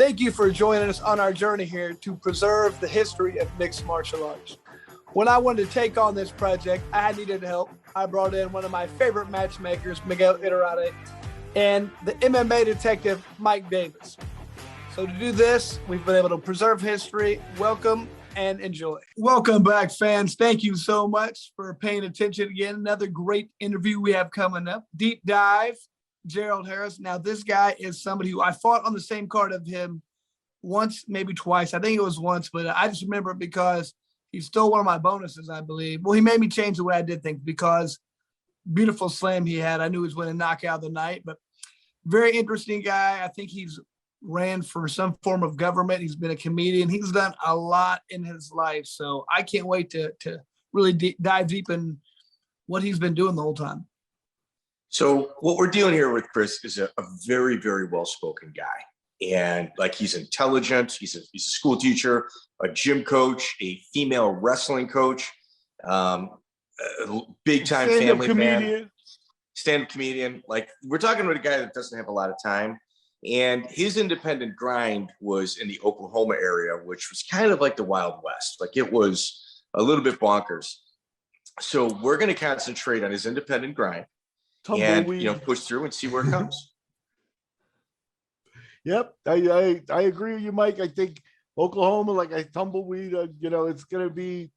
Thank you for joining us on our journey here to preserve the history of mixed martial arts. When I wanted to take on this project, I needed help. I brought in one of my favorite matchmakers, Miguel Iterade, and the MMA detective, Mike Davis. So to do this, we've been able to preserve history. Welcome and enjoy. Welcome back, fans. Thank you so much for paying attention again. Another great interview we have coming up. Deep Dive, Gerald Harris. Now, this guy is somebody who I fought on the same card of him once, maybe twice. I think it was once, but I just remember it because he stole one of my bonuses, I believe. Well, he made me change the way I did things because beautiful slam he had. I knew he was winning knockout of the night, but very interesting guy. I think he's ran for some form of government. He's been a comedian. He's done a lot in his life. So I can't wait to really dive deep in what he's been doing the whole time. So what we're dealing here with Chris is a very, very well-spoken guy. And like, he's intelligent. He's a school teacher, a gym coach, a female wrestling coach, a big-time family man, stand-up comedian. Like, we're talking about a guy that doesn't have a lot of time. And his independent grind was in the Oklahoma area, which was kind of like the Wild West. Like, it was a little bit bonkers. So we're going to concentrate on his independent grind. Tumbleweed. And push through and see where it comes. Yep, I agree with you, Mike. I think Oklahoma, like a tumbleweed, it's going to be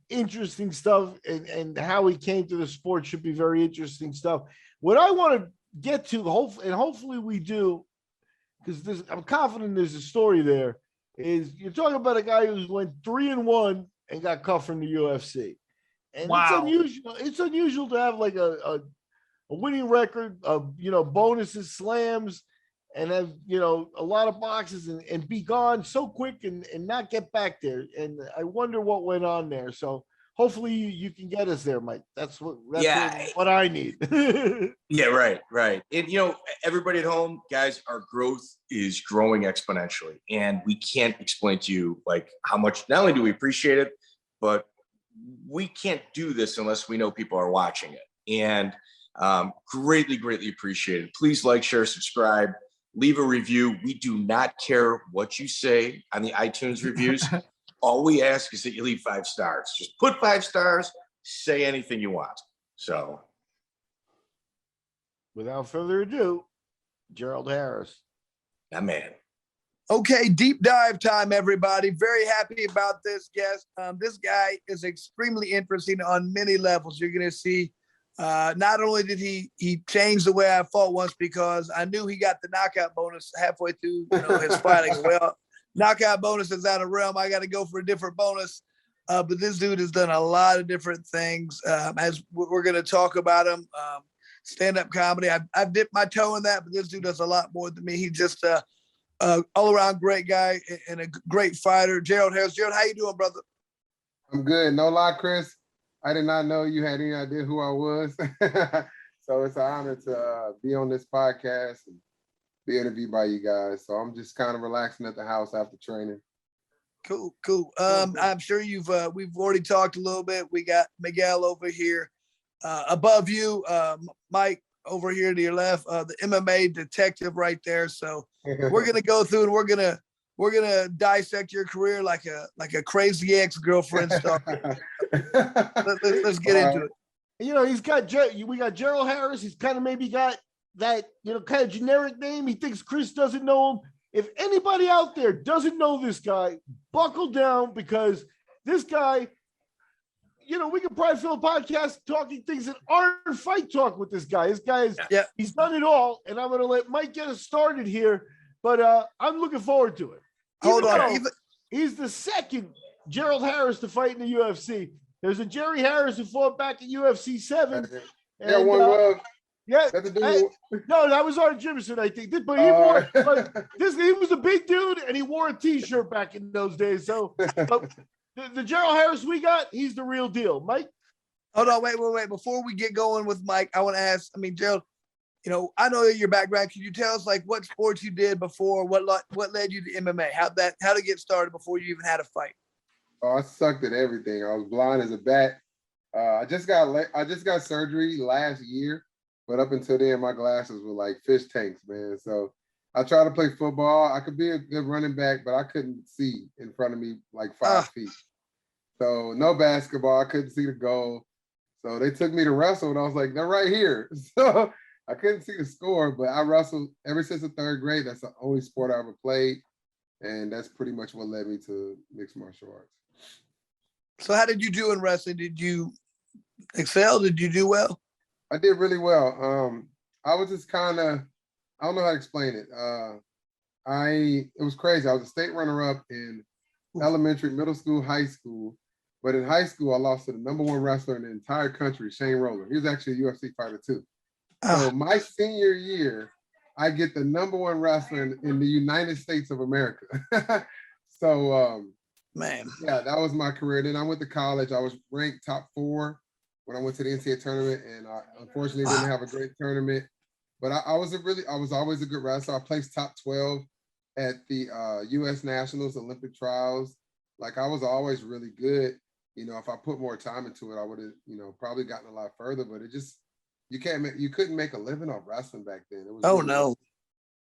interesting stuff, and how he came to the sport should be very interesting stuff. What I want to get to, hopefully we do, because I'm confident there's a story there. Is you're talking about a guy who's went 3-1 and got cut from the UFC. And wow. It's unusual to have like a winning record of, bonuses, slams, and have, a lot of boxes and be gone so quick and not get back there. And I wonder what went on there. So hopefully you can get us there, Mike. That's what I need. Yeah, right. And, everybody at home, guys, our growth is growing exponentially. And we can't explain to you like how much, not only do we appreciate it, but we can't do this unless we know people are watching it. And greatly appreciated. Please like, share, subscribe, leave a review. We do not care what you say on the iTunes reviews. All we ask is that you leave 5 stars. Just put 5 stars, say anything you want. So without further ado, Gerald Harris. That man. Okay, deep dive time, everybody. Very happy about this guest. This guy is extremely interesting on many levels. You're going to see not only did he change the way I fought once, because I knew he got the knockout bonus halfway through his fighting. Well, knockout bonus is out of realm. I got to go for a different bonus. But this dude has done a lot of different things. As we're going to talk about him, stand-up comedy. I've dipped my toe in that, but this dude does a lot more than me. He's just all-around great guy and a great fighter. Gerald Harris. Gerald, how you doing, brother? I'm good. No lie, Chris. I did not know you had any idea who I was. So it's an honor to be on this podcast and be interviewed by you guys. So I'm just kind of relaxing at the house after training. Cool. I'm sure we've already talked a little bit. We got Miguel over here above you, Mike over here to your left, the MMA detective right there. So we're gonna go through and we're gonna dissect your career like a crazy ex-girlfriend stuff. Let's get into it. We got Gerald Harris. He's kind of maybe got that kind of generic name. He thinks Chris doesn't know him. If anybody out there doesn't know this guy, buckle down, because this guy, we could probably fill a podcast talking things that aren't fight talk with this guy. This guy he's done it all, and I'm going to let Mike get us started here, but I'm looking forward to it. Hold on. He's the second Gerald Harris to fight in the UFC. There's a Jerry Harris who fought back at UFC 7. Yeah, one glove. Yeah, no, that was Art Jimison, I think. But he wore he was a big dude, and he wore a T-shirt back in those days. So the Gerald Harris we got, he's the real deal. Mike? Hold on, wait. Before we get going with Mike, I want to ask, Gerald, I know your background. Can you tell us like what sports you did before, what led you to MMA? How to get started before you even had a fight? Oh, I sucked at everything. I was blind as a bat. I just got surgery last year, but up until then, my glasses were like fish tanks, man. So I tried to play football. I could be a good running back, but I couldn't see in front of me like 5 feet. So no basketball. I couldn't see the goal. So they took me to wrestle, and I was like, they're right here. So I couldn't see the score, but I wrestled ever since the 3rd grade. That's the only sport I ever played. And that's pretty much what led me to mixed martial arts. So how did you do in wrestling? Did you excel? Did you do well? I did really well. I was just kind of, I don't know how to explain it. It was crazy. I was a state runner-up in elementary, middle school, high school. But in high school, I lost to the #1 wrestler in the entire country, Shane Roller. He was actually a UFC fighter too. So my senior year, I get the #1 wrestler in the United States of America. So, man, yeah, that was my career. Then I went to college. I was ranked top 4 when I went to the NCAA tournament, and I unfortunately didn't have a great tournament. But I was always a good wrestler. I placed top 12 at the U.S. Nationals, Olympic trials. Like I was always really good. You know, if I put more time into it, I would have, probably gotten a lot further. But it just, you couldn't make a living off wrestling back then. It was no, not at all.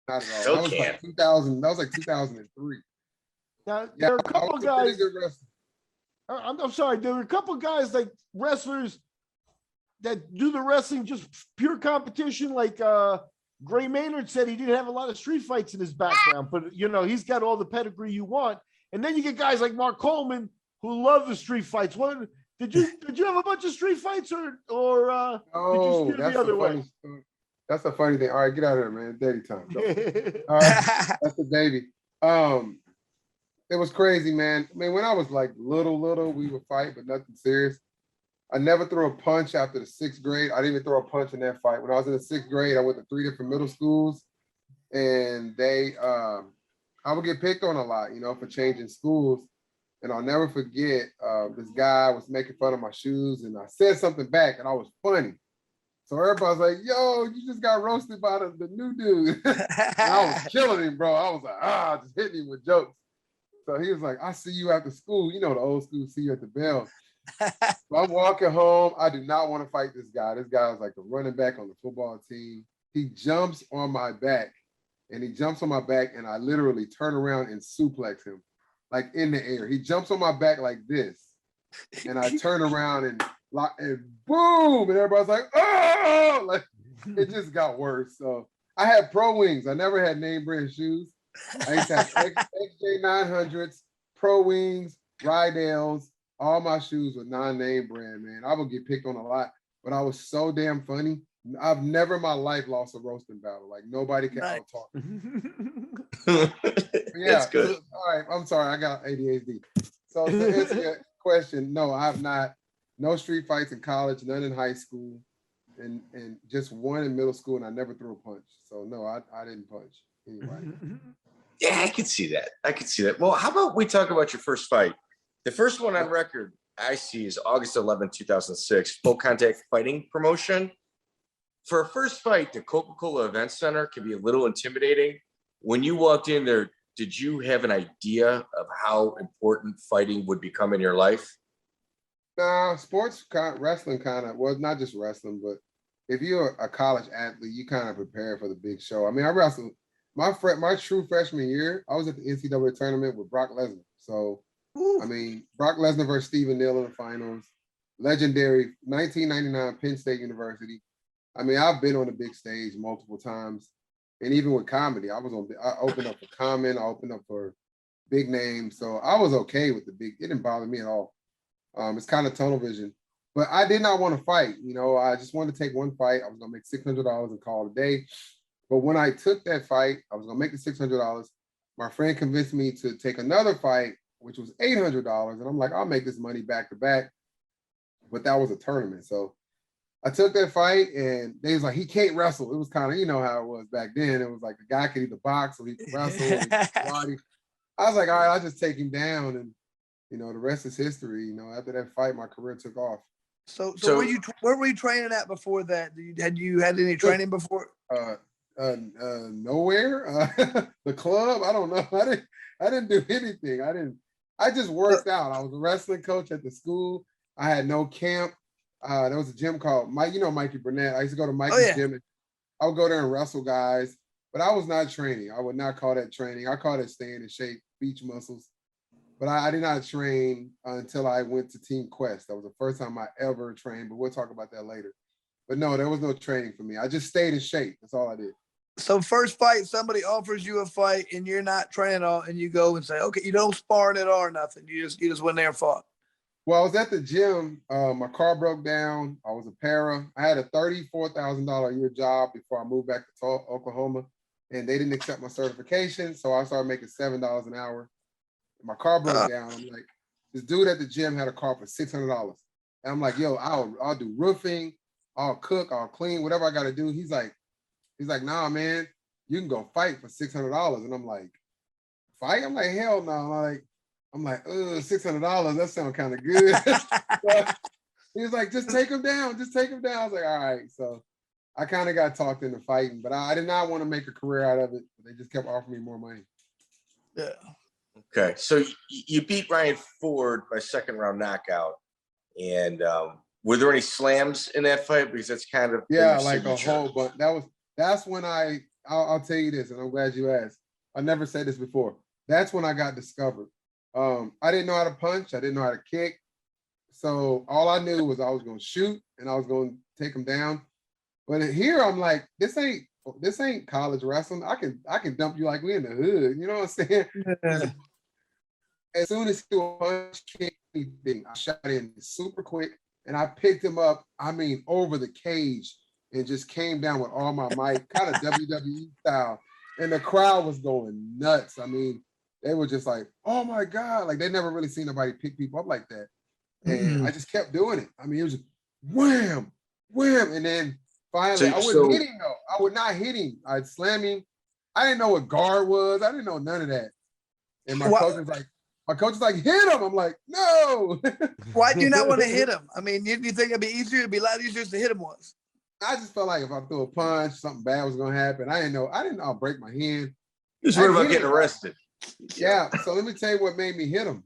That was like 2000. That was like 2003. Now there are a couple guys. I'm sorry. There were a couple guys like wrestlers that do the wrestling just pure competition. Like Gray Maynard said, he didn't have a lot of street fights in his background, but he's got all the pedigree you want. And then you get guys like Mark Coleman who love the street fights. What did you have a bunch of street fights or did you steer the other way? That's a funny thing. All right, get out of here, man. Daddy time. All right, that's the baby. It was crazy, man. I mean, when I was like little, we would fight, but nothing serious. I never threw a punch after the 6th grade. I didn't even throw a punch in that fight. When I was in the 6th grade, I went to 3 different middle schools, and I would get picked on a lot, for changing schools. And I'll never forget, this guy was making fun of my shoes, and I said something back, and I was funny. So everybody was like, yo, you just got roasted by the new dude. And I was killing him, bro. I was like, just hitting him with jokes. So he was like, I see you after school. The old school, see you at the bell. So I'm walking home. I do not want to fight this guy. This guy was like the running back on the football team. He jumps on my back, and I literally turn around and suplex him, like in the air. He jumps on my back like this, and I turn around and boom, and everybody's like, oh, like it just got worse. So I had pro wings. I never had name brand shoes. I used to have XJ 900s, pro wings, Rydales. All my shoes were non-name brand, man. I would get picked on a lot, but I was so damn funny. I've never in my life lost a roasting battle. Like nobody can out-talk me. Yeah, that's good. All right, I'm sorry, I got ADHD. So to answer your question, no, I have not. No street fights in college, none in high school, and just one in middle school, and I never threw a punch. So no, I didn't punch anybody. Yeah, I could see that. Well, how about we talk about your first fight? The first one on record I see is August 11, 2006, full contact fighting promotion. For a first fight, the Coca-Cola Event Center can be a little intimidating. When you walked in there, did you have an idea of how important fighting would become in your life? Nah, wrestling well, not just wrestling, but if you're a college athlete, you kind of prepare for the big show. I mean, I wrestled my true freshman year. I was at the NCAA tournament with Brock Lesnar. So, I mean, Brock Lesnar versus Stephen Neal in the finals, legendary 1999 Penn State University. I mean, I've been on the big stage multiple times, and even with comedy, I opened up for Common, I opened up for big names, so I was okay with it didn't bother me at all. It's kind of tunnel vision, but I did not want to fight. I just wanted to take one fight. I was gonna make $600 and call it a day. But when I took that fight, I was gonna make the $600. My friend convinced me to take another fight, which was $800, and I'm like, I'll make this money back to back. But that was a tournament, so I took that fight, and they was like, he can't wrestle. It was kind of, how it was back then. It was like the guy could either box or he could wrestle. I was like, all right, I'll just take him down, and the rest is history. After that fight, my career took off. So where were you training at before that? Had you had any training before? Nowhere. The club, I don't know. I didn't do anything. I just worked out. I was a wrestling coach at the school. I had no camp. There was a gym called Mikey Burnett. I used to go to Mikey's gym. I would go there and wrestle guys. but I was not training. I would not call that training. I call it staying in shape, beach muscles. But I did not train until I went to Team Quest. That was the first time I ever trained, but we'll talk about that later. But no, there was no training for me. I just stayed in shape. That's all I did. So first fight, somebody offers you a fight and you're not training on, and you go and say, okay, you don't spar it or nothing. You just went there and fought. Well, I was at the gym. My car broke down. I was a para. I had a $34,000 a year job before I moved back to Oklahoma, and they didn't accept my certification. So I started making $7 an hour. My car broke down. I'm like, this dude at the gym had a car for $600. And I'm like, yo, I'll do roofing, I'll cook, I'll clean, whatever I got to do. He's like, nah, man, you can go fight for $600. And I'm like, fight? I'm like, hell no. I'm like, $600. That sounds kind of good. He was like, just take him down. Just take him down. I was like, all right. So I kind of got talked into fighting, but I did not want to make a career out of it. They just kept offering me more money. Yeah. Okay, so you beat Ryan Ford by second round knockout, and were there any slams in that fight? Because that's kind of like a whole bunch. That's when I'll tell you this, and I'm glad you asked. I never said this before. That's when I got discovered. I didn't know how to punch. I didn't know how to kick. So all I knew was I was going to shoot and I was going to take him down. But here I'm like, this ain't college wrestling. I can dump you like we in the hood. You know what I'm saying? Yeah. As soon as he was punch, kick, anything, I shot in super quick and I picked him up, over the cage and just came down with all my might, kind of WWE style. And the crowd was going nuts. They were just like, oh my God. Like they never really seen nobody pick people up like that. And I just kept doing it. It was just wham, wham. And then finally, I wouldn't hit him though. I would not hit him. I'd slam him. I didn't know what guard was. I didn't know none of that. And my coach was like, hit him. I'm like, no. Why do you not want to hit him? You think it'd be easier? It'd be a lot easier to hit him once. I just felt like if I threw a punch, something bad was gonna happen. I didn't know I'll break my hand. He was worried about getting arrested. Yeah. So let me tell you what made me hit him.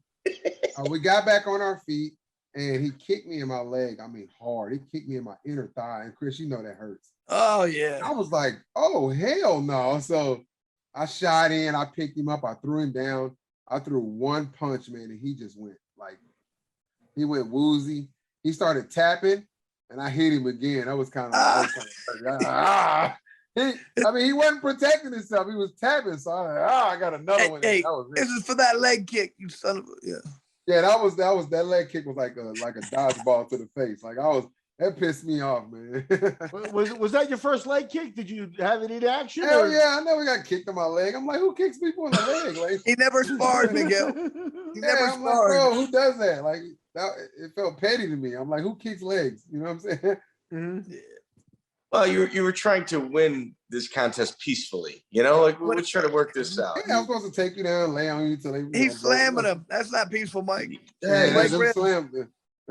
We got back on our feet and he kicked me in my leg. Hard. He kicked me in my inner thigh. And Chris, you know that hurts. Oh yeah. I was like, oh hell no. So I shot in, I picked him up, I threw him down. I threw one punch, man, and he just went he went woozy. He started tapping, and I hit him again. That was kind of he wasn't protecting himself. He was tapping, so I got another one. Hey, this is for that leg kick, you son of a Yeah, that leg kick was like a dodgeball to the face. That pissed me off, man. was that your first leg kick? Did you have it in action? Hell yeah, I never got kicked in my leg. I'm like, who kicks people in the leg? Like, he never sparred, Miguel. He never sparred. Like, bro, who does that? Like, it felt petty to me. I'm like, who kicks legs? You know what I'm saying? Mm-hmm. Yeah. Well, you were trying to win this contest peacefully. We're trying to work this out. Yeah, I'm supposed to take you down, lay on you till they. He's slamming him. That's not peaceful, Mike. Yeah,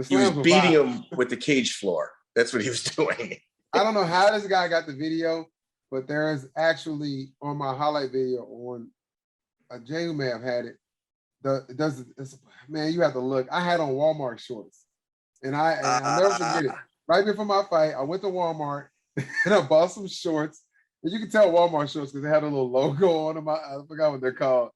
he was beating him with the cage floor. That's what he was doing. I don't know how this guy got the video, but there is actually on my highlight video on Jay who may have had it. Man, you have to look. I had on Walmart shorts, and I'll never forget it. Right before my fight, I went to Walmart and I bought some shorts. And you can tell Walmart shorts because they had a little logo on them. I forgot what they're called.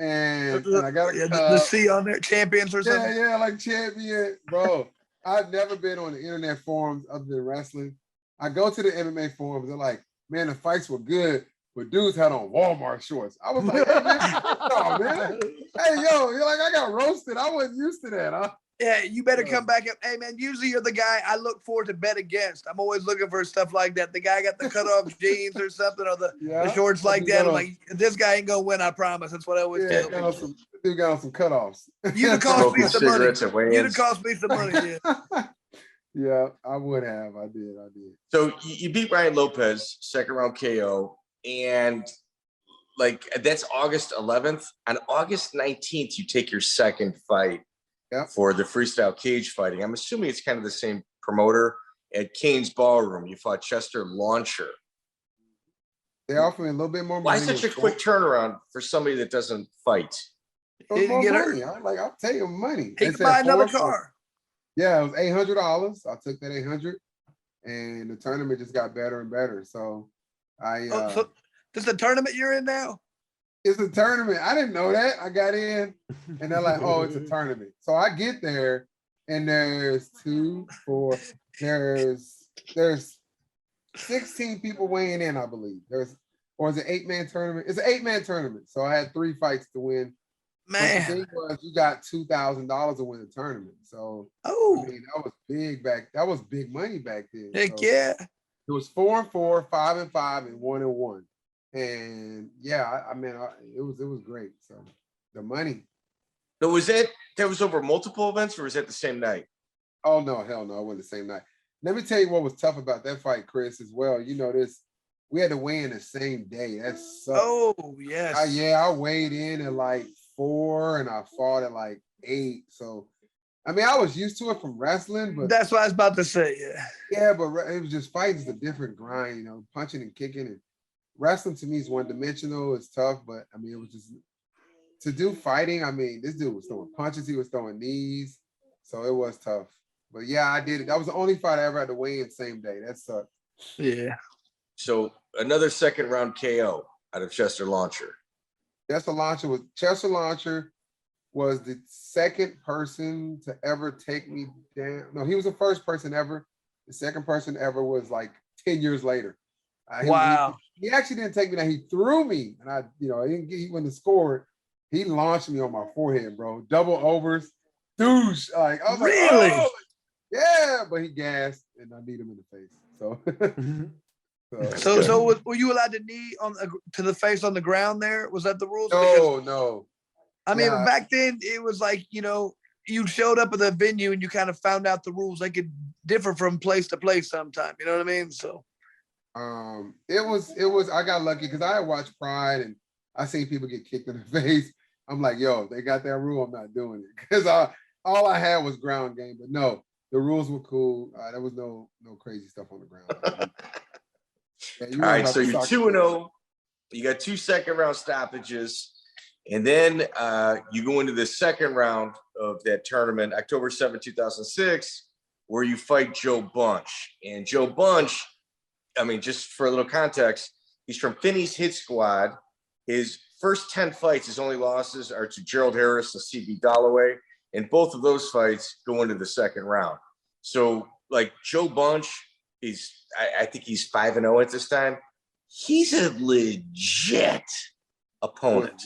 And I got the C on there, champions or something. Yeah, like champion, bro. I've never been on the internet forums other than wrestling. I go to the MMA forums. They're like, man, the fights were good, but dudes had on Walmart shorts. I was like, hey, man, no, man. Hey, yo, you're like, I got roasted. I wasn't used to that, huh? Yeah, you better come back up. Hey, man, usually you're the guy I look forward to bet against. I'm always looking for stuff like that. The guy got the cut-off jeans or something, or the shorts like that. I'm like, this guy ain't going to win, I promise. That's what I always tell people. Dude got on some cutoffs. You'd have cost me some money. You'd have cost me some money, yeah. Yeah, I would have. I did. So you beat Ryan Lopez, second round KO, and that's August 11th. On August 19th, you take your second fight. Yep. For the freestyle cage fighting. I'm assuming it's kind of the same promoter at Kane's Ballroom. You fought Chester Launcher. They offer me a little bit more money. Why such a quick turnaround for somebody that doesn't fight? More money. I'll take him money. He can buy another car. Yeah, it was $800. I took that $800, and the tournament just got better and better. So This is the tournament you're in now? It's a tournament. I didn't know that. I got in and they're like, oh, it's a tournament. So I get there and there's 16 people weighing in, I believe. Or is it 8-man tournament? It's an 8-man tournament. So I had 3 fights to win. Man. But the thing was, you got $2,000 to win the tournament. So I mean, that was big back. That was big money back then. Heck so, yeah. It was 4-4, 5-5, and 1-1. And yeah, I mean, it was great. So the money. So that was over multiple events, or was that the same night? Oh no, hell no, it wasn't the same night. Let me tell you what was tough about that fight, Chris, as well. You know this. We had to weigh in the same day. That sucked. Oh yes. I weighed in at like 4 and I fought at like 8. So I mean, I was used to it from wrestling, but that's what I was about to say. Yeah. Yeah, but it was just fighting is a different grind, you know, punching and kicking. And wrestling to me is one-dimensional. It's tough, but I mean, it was just to do fighting. I mean, this dude was throwing punches, he was throwing knees, so it was tough. But yeah, I did it. That was the only fight I ever had to weigh in same day. That sucked. Yeah. So another second round KO out of Chester Launcher. Chester Launcher was the second person to ever take me down. No, he was the first person ever. The second person ever was like 10 years later. Wow. He actually didn't take me down. He threw me, and he wouldn't have scored. He launched me on my forehead, bro. Double overs, douche. Like I was really? Like, oh, yeah, but he gassed, and I need him in the face. So. So were you allowed to knee to the face on the ground there? Was that the rules? No. I mean, back then it was like, you showed up at the venue and you kind of found out the rules. They could differ from place to place sometime. You know what I mean? So, it was. I got lucky because I had watched Pride and I seen people get kicked in the face. I'm like, yo, they got that rule. I'm not doing it because all I had was ground game. But no, the rules were cool. There was no crazy stuff on the ground. All right, so you're 2-0. You got 2 second-round stoppages, and then you go into the second round of that tournament, October 7, 2006, where you fight Joe Bunch. And Joe Bunch, I mean, just for a little context, he's from Finney's Hit Squad. His first 10 fights, his only losses are to Gerald Harris and CB Dalloway, and both of those fights go into the second round. So, like, Joe Bunch is, I think he's 5-0 at this time. He's a legit opponent.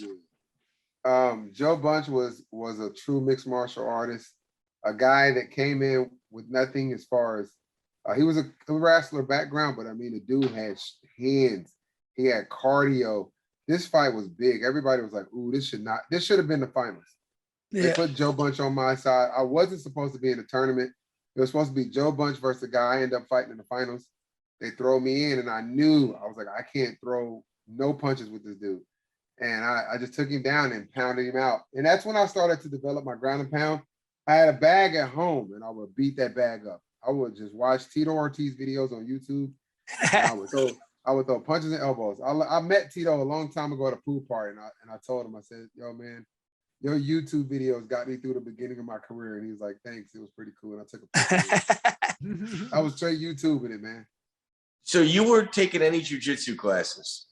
Joe Bunch was a true mixed martial artist, a guy that came in with nothing as far as he was a wrestler background, but I mean, the dude had hands. He had cardio. This fight was big. Everybody was like, ooh, this should have been the finals. Yeah. They put Joe Bunch on my side. I wasn't supposed to be in the tournament. It was supposed to be Joe Bunch versus a guy I ended up fighting in the finals. They throw me in, and I was like, I can't throw no punches with this dude. And I just took him down and pounded him out. And that's when I started to develop my ground and pound. I had a bag at home, and I would beat that bag up. I would just watch Tito Ortiz videos on YouTube. And I would throw punches and elbows. I met Tito a long time ago at a pool party, and I told him, I said, yo, man, your YouTube videos got me through the beginning of my career. And he was like, thanks, it was pretty cool. And I took a picture. I was straight YouTubing it, man. So you weren't taking any jiu-jitsu classes?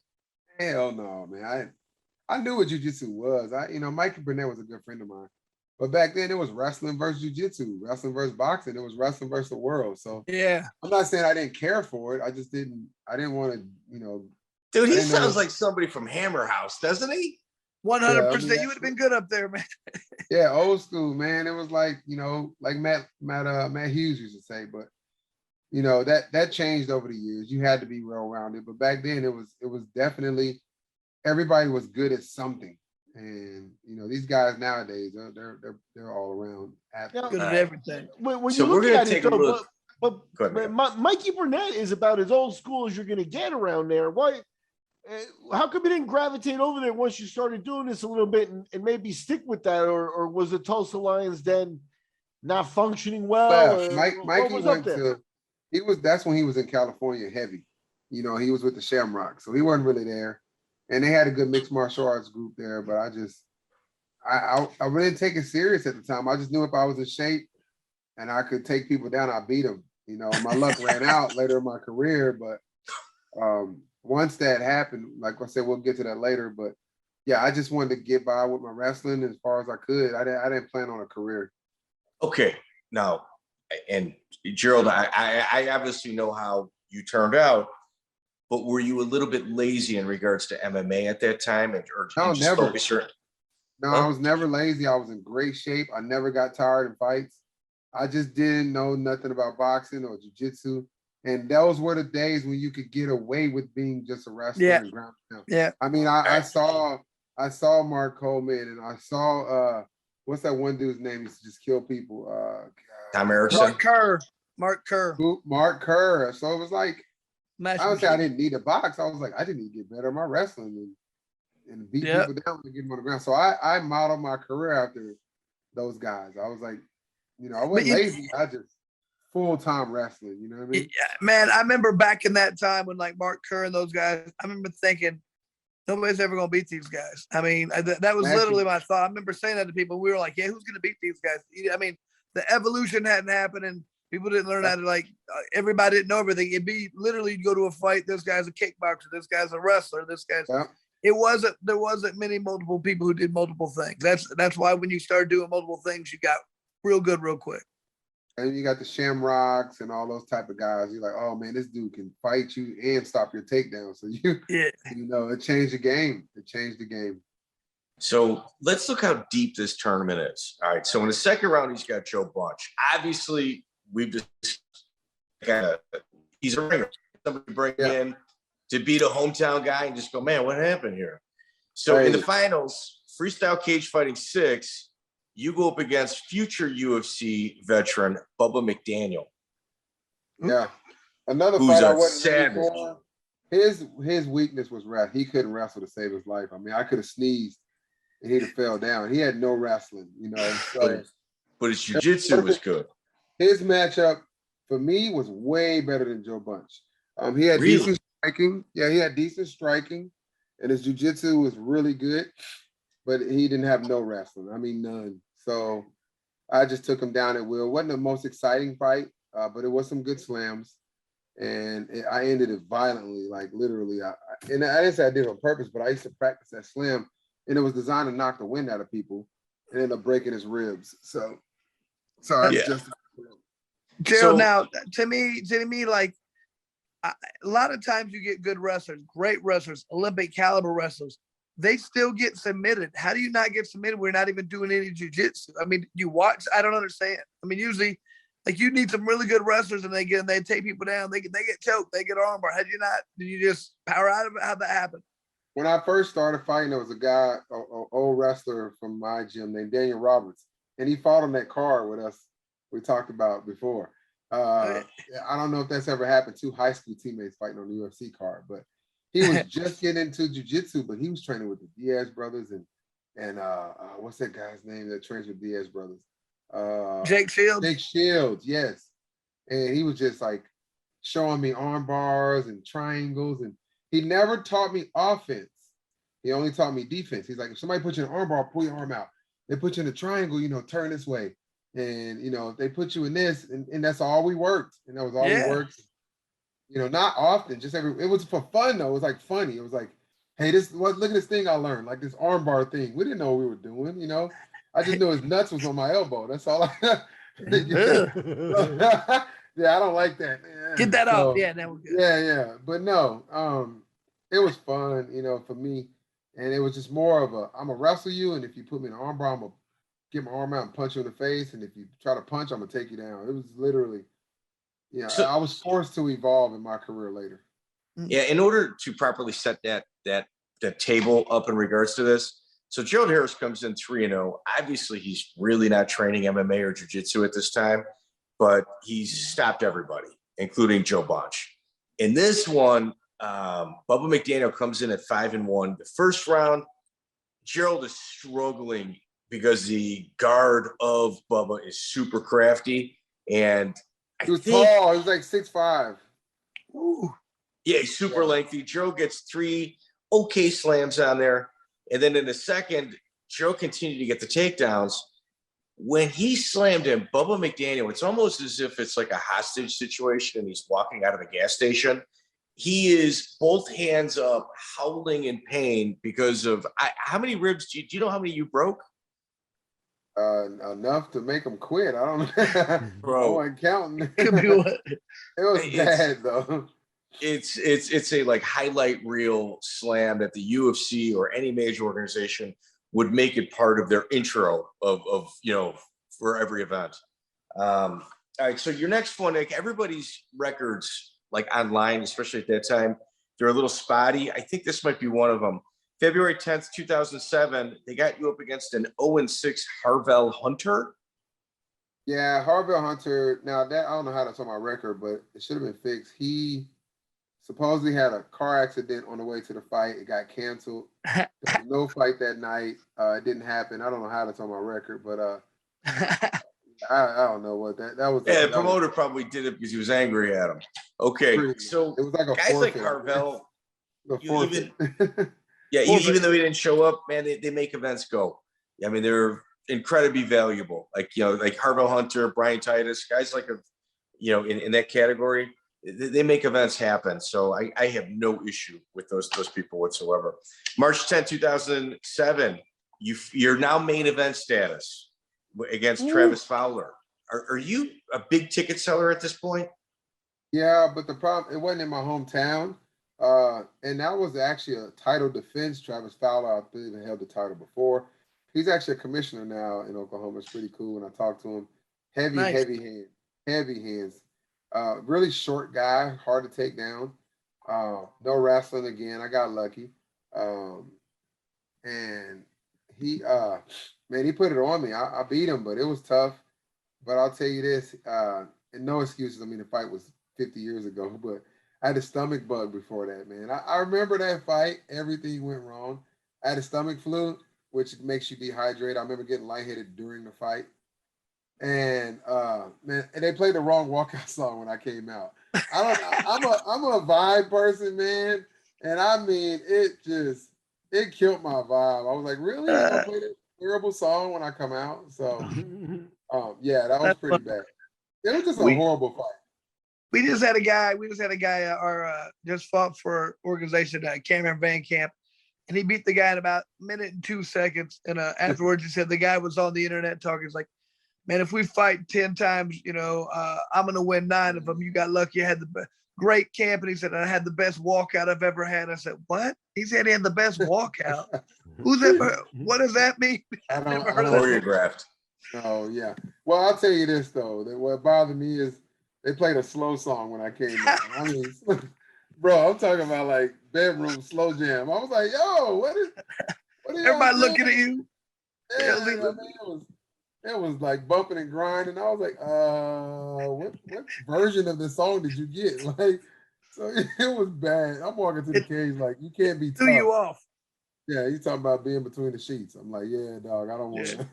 Hell no, man. I knew what jiu-jitsu was. Mikey Burnett was a good friend of mine. But back then it was wrestling versus jiu-jitsu, wrestling versus boxing. It was wrestling versus the world. So yeah, I'm not saying I didn't care for it. I didn't want to, Dude, he sounds like somebody from Hammer House, doesn't he? 100%. You would have been good up there, man. Yeah, old school, man. It was like, like Matt Hughes used to say, but that changed over the years. You had to be well-rounded, but back then it was definitely everybody was good at something. And these guys nowadays, they're all around good at everything. When so we're gonna take a look. But Mikey Burnett is about as old school as you're gonna get around there. Why? How come you didn't gravitate over there once you started doing this a little bit and maybe stick with that, or was the Tulsa Lions then not functioning well? Mikey went to. That's when he was in California heavy. He was with the Shamrock, so he wasn't really there. And they had a good mixed martial arts group there, but I really didn't take it serious at the time. I just knew if I was in shape and I could take people down, I beat them. My luck ran out later in my career, but once that happened, like I said, we'll get to that later. But yeah, I just wanted to get by with my wrestling as far as I could. I didn't plan on a career. Okay, now, and Gerald, I obviously know how you turned out, but were you a little bit lazy in regards to MMA at that time, or No, just never. focus your? No, I was never lazy. I was in great shape. I never got tired in fights. I just didn't know nothing about boxing or jiu-jitsu. And those were the days when you could get away with being just a wrestler and ground pound. Yeah. I mean, I saw Mark Coleman, and I saw what's that one dude's name? He used to just kill people. Tom Erickson. Mark Kerr. Mark Kerr. So it was like, Match I would say machine. I didn't need a box. I was like, I didn't need to get better at my wrestling and beat people down and get them on the ground. So I modeled my career after those guys. I was like, I wasn't lazy. I just full-time wrestling. You know what I mean? Yeah, man, I remember back in that time when like Mark Kerr and those guys, I remember thinking, nobody's ever going to beat these guys. I mean, that was literally my thought. I remember saying that to people. We were like, yeah, who's going to beat these guys? I mean, the evolution hadn't happened, and people didn't learn how to, everybody didn't know everything. It'd be literally, you'd go to a fight, this guy's a kickboxer, this guy's a wrestler, this guy's there wasn't multiple people who did multiple things. That's why when you start doing multiple things, you got real good real quick. And you got the Shamrocks and all those type of guys. You're like, oh man, this dude can fight you and stop your takedown. So it changed the game. It changed the game. So let's look how deep this tournament is. All right. So in the second round, he's got Joe Bunch. Obviously, we've just he's a ringer. Somebody bring in to beat a hometown guy and just go, man, what happened here? So in the finals, freestyle cage fighting 6, you go up against future UFC veteran Bubba McDaniel. Yeah. Another fight I wasn't ready for. His weakness was wrestling. He couldn't wrestle to save his life. I mean, I could have sneezed and he'd have fell down. He had no wrestling, So, but his jiu-jitsu was good. His matchup for me was way better than Joe Bunch. He had decent striking. Yeah, he had decent striking, and his jiu-jitsu was really good, but he didn't have no wrestling. I mean, none. So I just took him down at will. It wasn't the most exciting fight, but it was some good slams, and I ended it violently, like literally. I didn't say I did it on purpose, but I used to practice that slam, and it was designed to knock the wind out of people and end up breaking his ribs. So I just. Gerald, now to me, like a lot of times you get good wrestlers, great wrestlers, Olympic caliber wrestlers. They still get submitted. How do you not get submitted? We're not even doing any jiu-jitsu. I mean, you watch. I don't understand. I mean, usually, like you need some really good wrestlers, and they take people down. They get choked. They get armbar. How do you not? Did you just power out of it? How'd that happen? When I first started fighting, there was a guy, an old wrestler from my gym named Daniel Roberts, and he fought on that card with us. We talked about before. I don't know if that's ever happened. 2 high school teammates fighting on the UFC card, but he was just getting into jiu-jitsu, but he was training with the Diaz brothers and what's that guy's name that trains with Diaz brothers? Jake Shields. Jake Shields, yes. And he was just like showing me arm bars and triangles, and he never taught me offense. He only taught me defense. He's like, if somebody puts you in an arm bar, pull your arm out. They put you in a triangle, turn this way. And, if they put you in this, and that's all we worked. And that was all we worked. Not often, just it was for fun, though. It was like funny. It was like, hey, look at this thing I learned, like this armbar thing. We didn't know what we were doing, I just knew his nuts was on my elbow. That's all I Yeah, I don't like that. Man. Get that off. Yeah, that was good. Yeah. But no, it was fun, for me. And it was just more of I'm going to wrestle you, and if you put me in an armbar, I'm going to get my arm out and punch you in the face. And if you try to punch, I'm going to take you down. It was literally, so, I was forced to evolve in my career later. Yeah, in order to properly set that table up in regards to this, so Gerald Harris comes in 3-0. Obviously, he's really not training MMA or jiu-jitsu at this time, but he's stopped everybody, including Joe Bunch. In this one, Bubba McDaniel comes in at 5-1. The first round, Gerald is struggling because the guard of Bubba is super crafty. And he was tall. He was like 6'5". Ooh. Yeah, he's super lengthy. Joe gets 3 okay slams on there. And then in the second, Joe continued to get the takedowns. When he slammed him, Bubba McDaniel, it's almost as if it's like a hostage situation and he's walking out of a gas station. he is both hands up, howling in pain because of how many ribs do you know how many you broke? Enough to make him quit. I don't know. Bro. I wasn't counting. Could be what? It was bad though. It's a like highlight reel slam that the UFC or any major organization would make it part of their intro of for every event. All right, so your next one, like everybody's records, like online, especially at that time, they're a little spotty. I think this might be one of them. February 10th, 2007, they got you up against an 0-6 Harvell Hunter. Yeah, Harvell Hunter. Now that I don't know how that's on my record, but it should have been fixed. He supposedly had a car accident on the way to the fight. It got canceled. There was no fight that night. It didn't happen. I don't know how that's on my record, but I don't know what that was. Yeah, the promoter probably did it because he was angry at him. Okay, so it was like a guys forfeit. like Harvell, Even even though he didn't show up, man, they make events go. I mean, they're incredibly valuable. Like like Harvell Hunter, Brian Titus, guys like in that category, they make events happen. So I have no issue with those people whatsoever. March 10, 2007, you're now main event status against Travis Fowler. Are you a big ticket seller at this point? Yeah, but the problem, it wasn't in my hometown. And that was actually a title defense. Travis Fowler, I believe, held the title before. He's actually a commissioner now in Oklahoma. It's pretty cool when I talk to him. Heavy hands. Really short guy, hard to take down. No wrestling again. I got lucky. And he put it on me. I beat him, but it was tough. But I'll tell you this, and no excuses. I mean, the fight was 50 years ago, but I had a stomach bug before that, man. I remember that fight. Everything went wrong. I had a stomach flu, which makes you dehydrated. I remember getting lightheaded during the fight. And and they played the wrong walkout song when I came out. I'm a vibe person, man. And I mean, it killed my vibe. I was like, really? You're gonna play that terrible song when I come out? So yeah, that was pretty bad. It was just a horrible fight. We just had a guy. Just fought for organization Cameron Van Camp, and he beat the guy in about a minute and 2 seconds. And afterwards, he said the guy was on the internet talking. He's like, "Man, if we fight 10 times, I'm gonna win 9 of them. You got lucky. I had the great camp." And he said, "I had the best walkout I've ever had." I said, "What?" He said he had the best walkout. Who's that? What does that mean? I don't choreographed. Oh yeah. Well, I'll tell you this though. That what bothered me is they played a slow song when I came out. I mean, bro, I'm talking about like bedroom slow jam. I was like, yo, what is everybody looking at you? Yeah, I mean, it was like bumping and grinding. I was like, what version of this song did you get? Like, so it was bad. I'm walking to the cage like, you can't be tough. Threw you off. Yeah, he's talking about being between the sheets. I'm like, yeah, dog, I don't want to.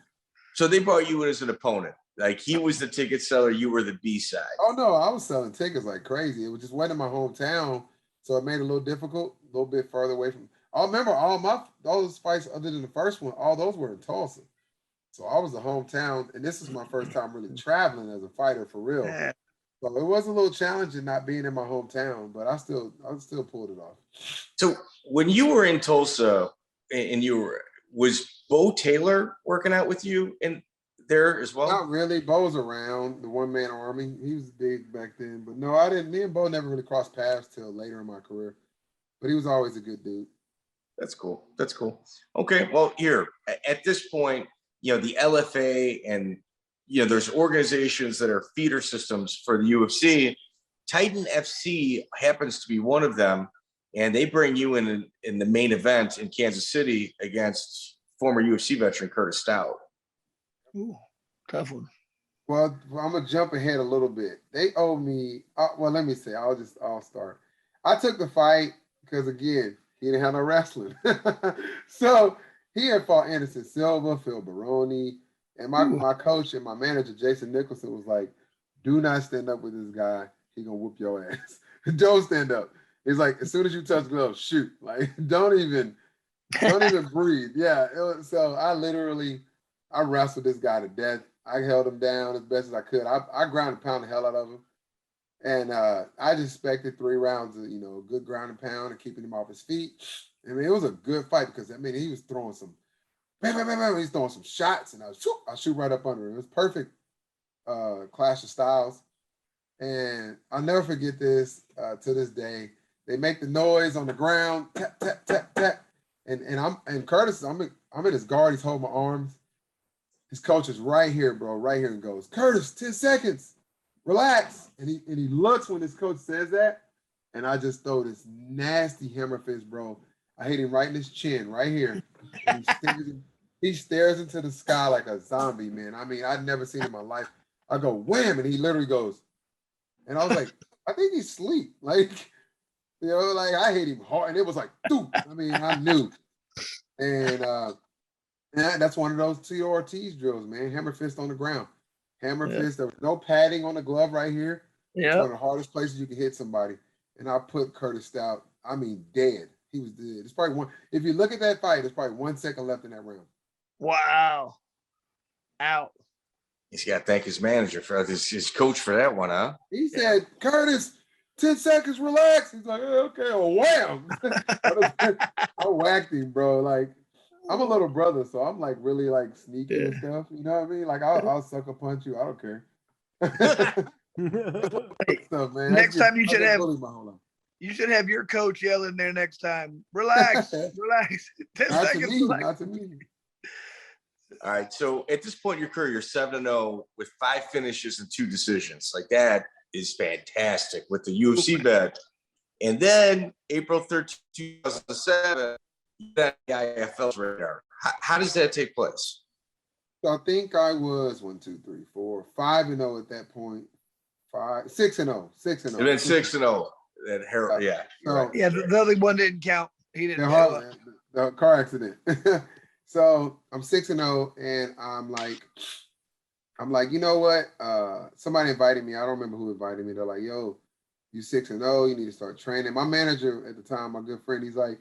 So they brought you in as an opponent. Like he was the ticket seller, you were the B side. Oh no, I was selling tickets like crazy. It was just wasn't in my hometown, so it made it a little difficult, a little bit further away from. I remember all those fights other than the first one, all those were in Tulsa. So I was the hometown, and this is my first time really traveling as a fighter for real. Yeah. So it was a little challenging not being in my hometown, but I still pulled it off. So when you were in Tulsa, and was Bo Taylor working out with you in there as well? Not really. Bo's around, the one-man army. He was big back then. But no, I didn't. Me and Bo never really crossed paths till later in my career. But he was always a good dude. That's cool. Okay, well, here, at this point, the LFA and, there's organizations that are feeder systems for the UFC. Titan FC happens to be one of them, and they bring you in the main event in Kansas City against former UFC veteran Curtis Stout. Ooh, tough one. Well, I'm gonna jump ahead a little bit. They owe me. Well, let me say. I'll start. I took the fight because again, he didn't have no wrestling. So he had fought Anderson Silva, Phil Baroni, and my coach and my manager Jason Nicholson was like, "Do not stand up with this guy. He gonna whoop your ass. Don't stand up." He's like, "As soon as you touch gloves, shoot. Like, don't even breathe." Yeah. So I wrestled this guy to death. I held him down as best as I could. I ground and pound the hell out of him. And I just expected 3 rounds of, good ground and pound and keeping him off his feet. I mean, it was a good fight because, he was throwing some, bam, bam, bam, bam. He's throwing some shots, and I shoot right up under him. It was perfect clash of styles. And I'll never forget this to this day. They make the noise on the ground, tap, tap, tap, tap. And Curtis, I'm in his guard. He's holding my arms. His coach is right here, bro, right here, and goes, Curtis, 10 seconds, relax. And he looks when his coach says that, and I just throw this nasty hammer fist, bro. I hit him right in his chin, right here. And he stares into the sky like a zombie, man. I mean, I'd never seen it in my life. I go, wham, and he literally goes, and I was like, I think he's asleep. Like, I hit him hard, and it was like, dude. I mean, I knew. And that's one of those T.O. Ortiz drills, man. Hammer fist on the ground. Hammer fist. There was no padding on the glove right here. Yeah. It's one of the hardest places you can hit somebody. And I put Curtis Stout, dead. He was dead. It's probably one. If you look at that fight, there's probably 1 second left in that round. Wow. Out. He's got to thank his manager for his coach for that one, huh? He said, Curtis, 10 seconds, relax. He's like, okay, well, wham. I whacked him, bro. Like, I'm a little brother, so I'm like really like sneaky and stuff. You know what I mean? Like I'll sucker punch you. I don't care. Stuff, man. Next time you should have your coach yelling there next time. Relax, relax. 10 not seconds. To me, relax. Not to me. All right. So at this point in your career, you're 7-0 with 5 finishes and 2 decisions. Like that is fantastic with the UFC bet. And then April 13, 2007. That the IFL's radar. How does that take place? So I think I was 1, 2, 3, 4, 5-0 at that point. 6-0. 6-0. And then 6-0. Then Harold, yeah. So, yeah, the other one didn't count. He didn't. The car accident. So I'm 6-0, and I'm like, you know what? Somebody invited me. I don't remember who invited me. They're like, yo, you 6-0. You need to start training. My manager at the time, my good friend, he's like,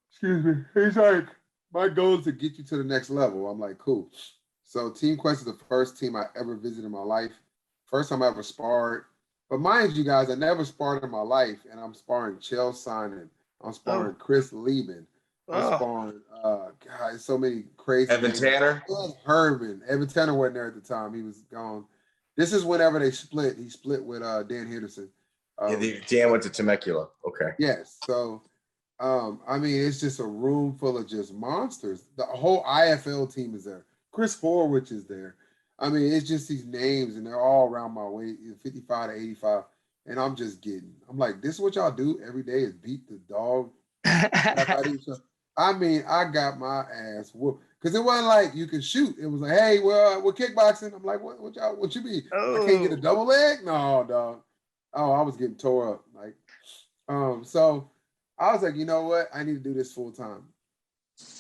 excuse me. He's like, my goal is to get you to the next level. I'm like, cool. So Team Quest is the first team I ever visited in my life. First time I ever sparred. But mind you guys, I never sparred in my life. And I'm sparring Chael Sonnen. I'm sparring Chris Lieben. I'm sparring, God, so many crazy Evan names. Tanner? Herman. Evan Tanner wasn't there at the time. He was gone. This is whenever they split. He split with Dan Henderson. Dan went to Temecula. Okay. Yes. So, it's just a room full of just monsters. The whole IFL team is there. Chris Horwich is there. It's just these names, and they're all around my weight, 55 to 85. And I'm like, this is what y'all do every day is beat the dog. I got my ass whooped. Because it wasn't like you can shoot. It was like, hey, well, we're kickboxing. I'm like, what you mean? I can't get a double leg? No, dog. Oh, I was getting tore up. So I was like, you know what? I need to do this full time.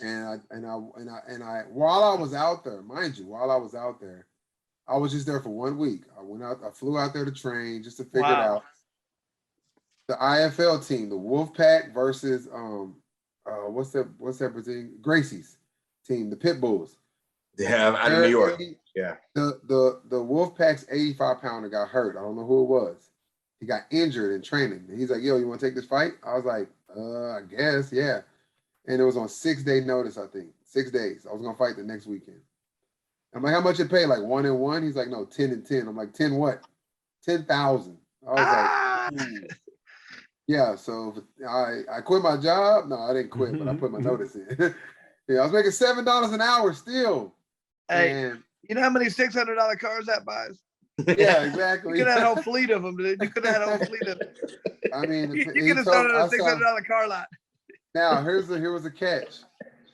And I while I was out there, mind you, I was just there for 1 week. I flew out there to train just to figure it out. The IFL team, the Wolfpack versus what's that Brazilian Gracie's team, the Pit Bulls. Yeah, out of New York. Yeah. The Wolfpack's 85-pounder got hurt. I don't know who it was. He got injured in training. And he's like, yo, you want to take this fight? I was like, I guess, yeah. And it was on 6-day notice, I think. 6 days. I was gonna fight the next weekend. I'm like, how much it pay? Like 1-1? He's like, no, 10-10. I'm like, 10 what? 10,000. I was like, yeah. So I quit my job. No, I didn't quit, but I put my notice in. Yeah, I was making $7 an hour still. Hey, and you know how many $600 cars that buys? Yeah, exactly. You could have had a whole fleet of them, dude. You could have had a whole fleet of them. You could have started a $600 car lot. Now, here was a catch.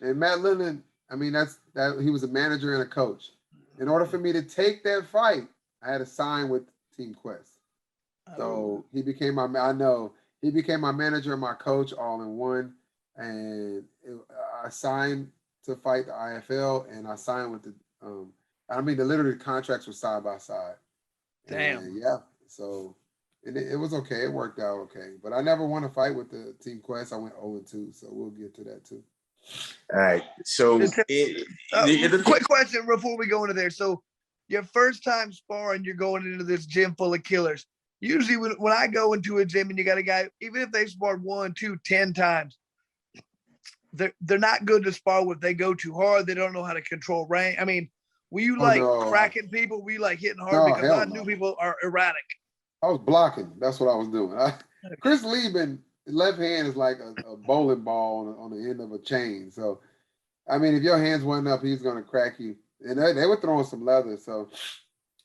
And Matt Lennon, he was a manager and a coach. In order for me to take that fight, I had to sign with Team Quest. So he became my manager and my coach all in one. And I signed to fight the IFL, and I signed with the literally contracts were side by side. Damn. And, yeah. So it was okay. It worked out okay. But I never won a fight with the Team Quest. I went 0-2. So we'll get to that too. All right. So quick question before we go into there. So your first time sparring, you're going into this gym full of killers. Usually when I go into a gym and you got a guy, even if they sparred 1, 2, 10 times, they're not good to spar with. They go too hard. They don't know how to control range. I mean, were you cracking people? Were you like hitting hard? No, Because I knew people are erratic. I was blocking. That's what I was doing. Chris Lieben, left hand is like a bowling ball on the end of a chain. So, I mean, if your hands went up, he's going to crack you. And they were throwing some leather. So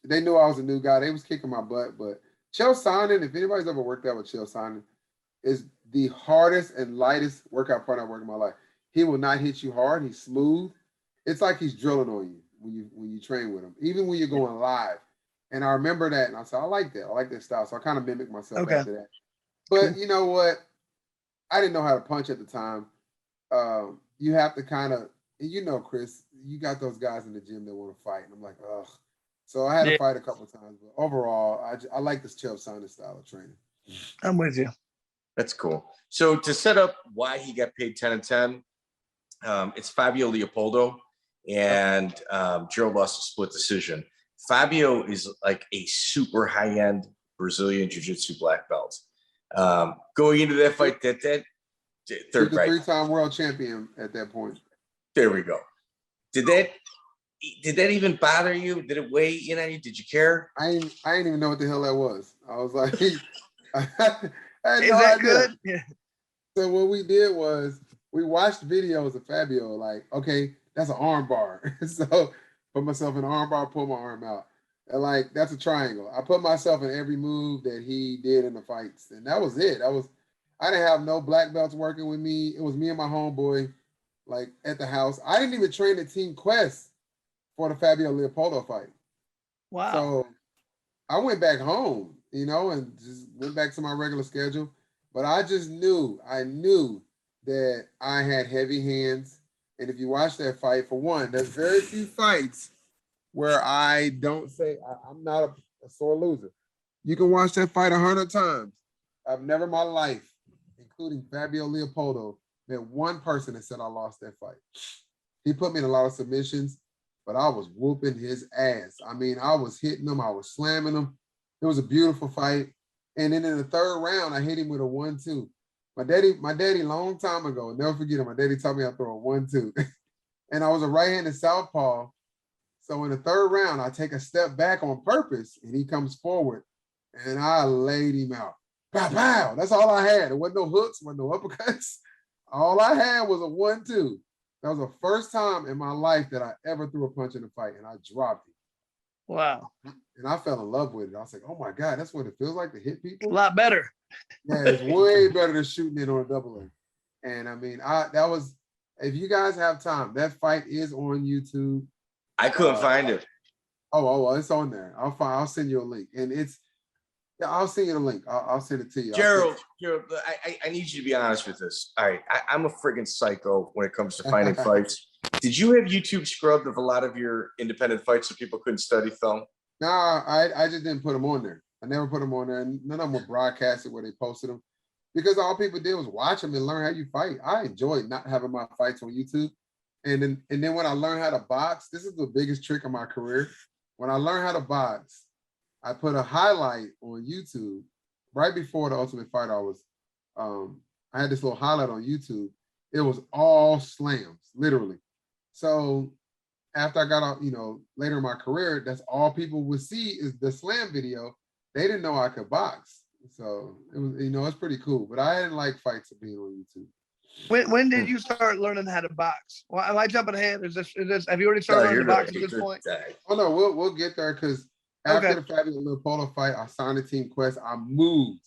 they knew I was a new guy. They was kicking my butt. But Chael Sonnen, if anybody's ever worked out with Chael Sonnen, is the hardest and lightest workout partner I've worked in my life. He will not hit you hard. He's smooth. It's like he's drilling on you when you train with him, even when you're going live. And I remember that, and I said, I like that. I like that style. So I kind of mimicked myself after that. But you know what? I didn't know how to punch at the time. You have to kind of, Chris, you got those guys in the gym that want to fight. And I'm like, ugh. So I had to fight a couple of times. But overall, I like this Chael Sonnen style of training. I'm with you. That's cool. So to set up why he got paid 10 and 10, it's Fabio Leopoldo, and Gerald lost a split decision. Fabio is like a super high-end Brazilian Jiu-Jitsu black belt. Going into that fight, that third fight, 3-time world champion at that point. There we go. Did that even bother you? Did it weigh in on you? Did you care? I didn't even know what the hell that was. I was like, I had Is no that idea. good? Yeah. So what we did was we watched videos of Fabio, like, okay, that's an arm bar. So put myself in an arm bar, pull my arm out. And like, that's a triangle. I put myself in every move that he did in the fights. And that was it. I didn't have no black belts working with me. It was me and my homeboy, like, at the house. I didn't even train at Team Quest for the Fabio Leopoldo fight. Wow. So I went back home, and just went back to my regular schedule. But I knew that I had heavy hands. And if you watch that fight, for one, there's very few fights where I don't say I'm not a sore loser. You can watch that fight 100 times. I've never in my life, including Fabio Leopoldo, met one person that said I lost that fight. He put me in a lot of submissions, but I was whooping his ass. I mean, I was hitting him. I was slamming him. It was a beautiful fight. And then in the third round, I hit him with a 1-2. My daddy, long time ago, never forget it. My daddy taught me how to throw a 1-2. And I was a right-handed southpaw. So in the third round, I take a step back on purpose, and he comes forward, and I laid him out. Pow, pow. That's all I had. There wasn't no hooks, wasn't no uppercuts. All I had was a 1-2. That was the first time in my life that I ever threw a punch in a fight, and I dropped it. Wow. And I fell in love with it. I was like, oh my God, that's what it feels like to hit people. A lot better. Yeah, it's way better than shooting it on a double leg. And I mean, if you guys have time, that fight is on YouTube. I couldn't find it. Oh, it's on there. I'll send you a link. And I'll send you the link. I'll send it to you. Gerald, I need you to be honest with this. All right, I'm a friggin' psycho when it comes to finding fights. Did you have YouTube scrubbed of a lot of your independent fights so people couldn't study film? No, I just didn't put them on there. I never put them on there. And none of them were broadcasted where they posted them, because all people did was watch them and learn how you fight. I enjoyed not having my fights on YouTube. And then when I learned how to box, this is the biggest trick of my career. When I learned how to box, I put a highlight on YouTube right before the Ultimate Fighter. I had this little highlight on YouTube. It was all slams, literally. So after I got out, later in my career, that's all people would see is the slam video. They didn't know I could box. So it was, it's pretty cool. But I didn't like fights being on YouTube. When did you start learning how to box? Well, am I jumping ahead? Is this have you already started learning to box at this point? Oh no, we'll get there, because after the Fabio Leopoldo fight, I signed a Team Quest. I moved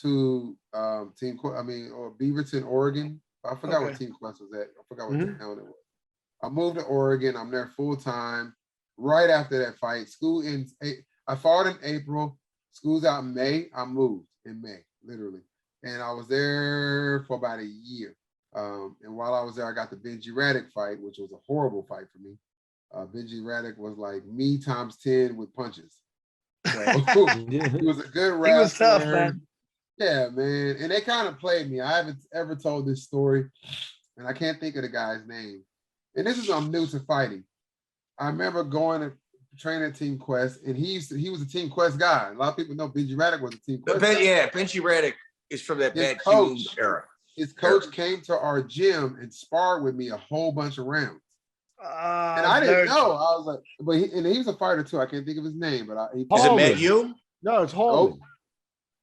to Beaverton, Oregon. I forgot what Team Quest was at. I forgot what town it was. I moved to Oregon. I'm there full time. Right after that fight, school ends. I fought in April. School's out in May. I moved in May, literally. And I was there for about a year. And while I was there, I got the Benji Radach fight, which was a horrible fight for me. Benji Radach was like me times 10 with punches. So he was a good wrestler. He was tough, man. Yeah, man. And they kind of played me. I haven't ever told this story, and I can't think of the guy's name. And this is, I'm new to fighting. I remember going training at Team Quest, and he was a Team Quest guy. A lot of people know Benji Radach was a Team Quest guy. Yeah, Benji Radach is from that bad Hume era. His coach came to our gym and sparred with me a whole bunch of rounds. And I didn't know. I was like, but he was a fighter too. I can't think of his name, but is it Matt Hume? No, it's Hallman.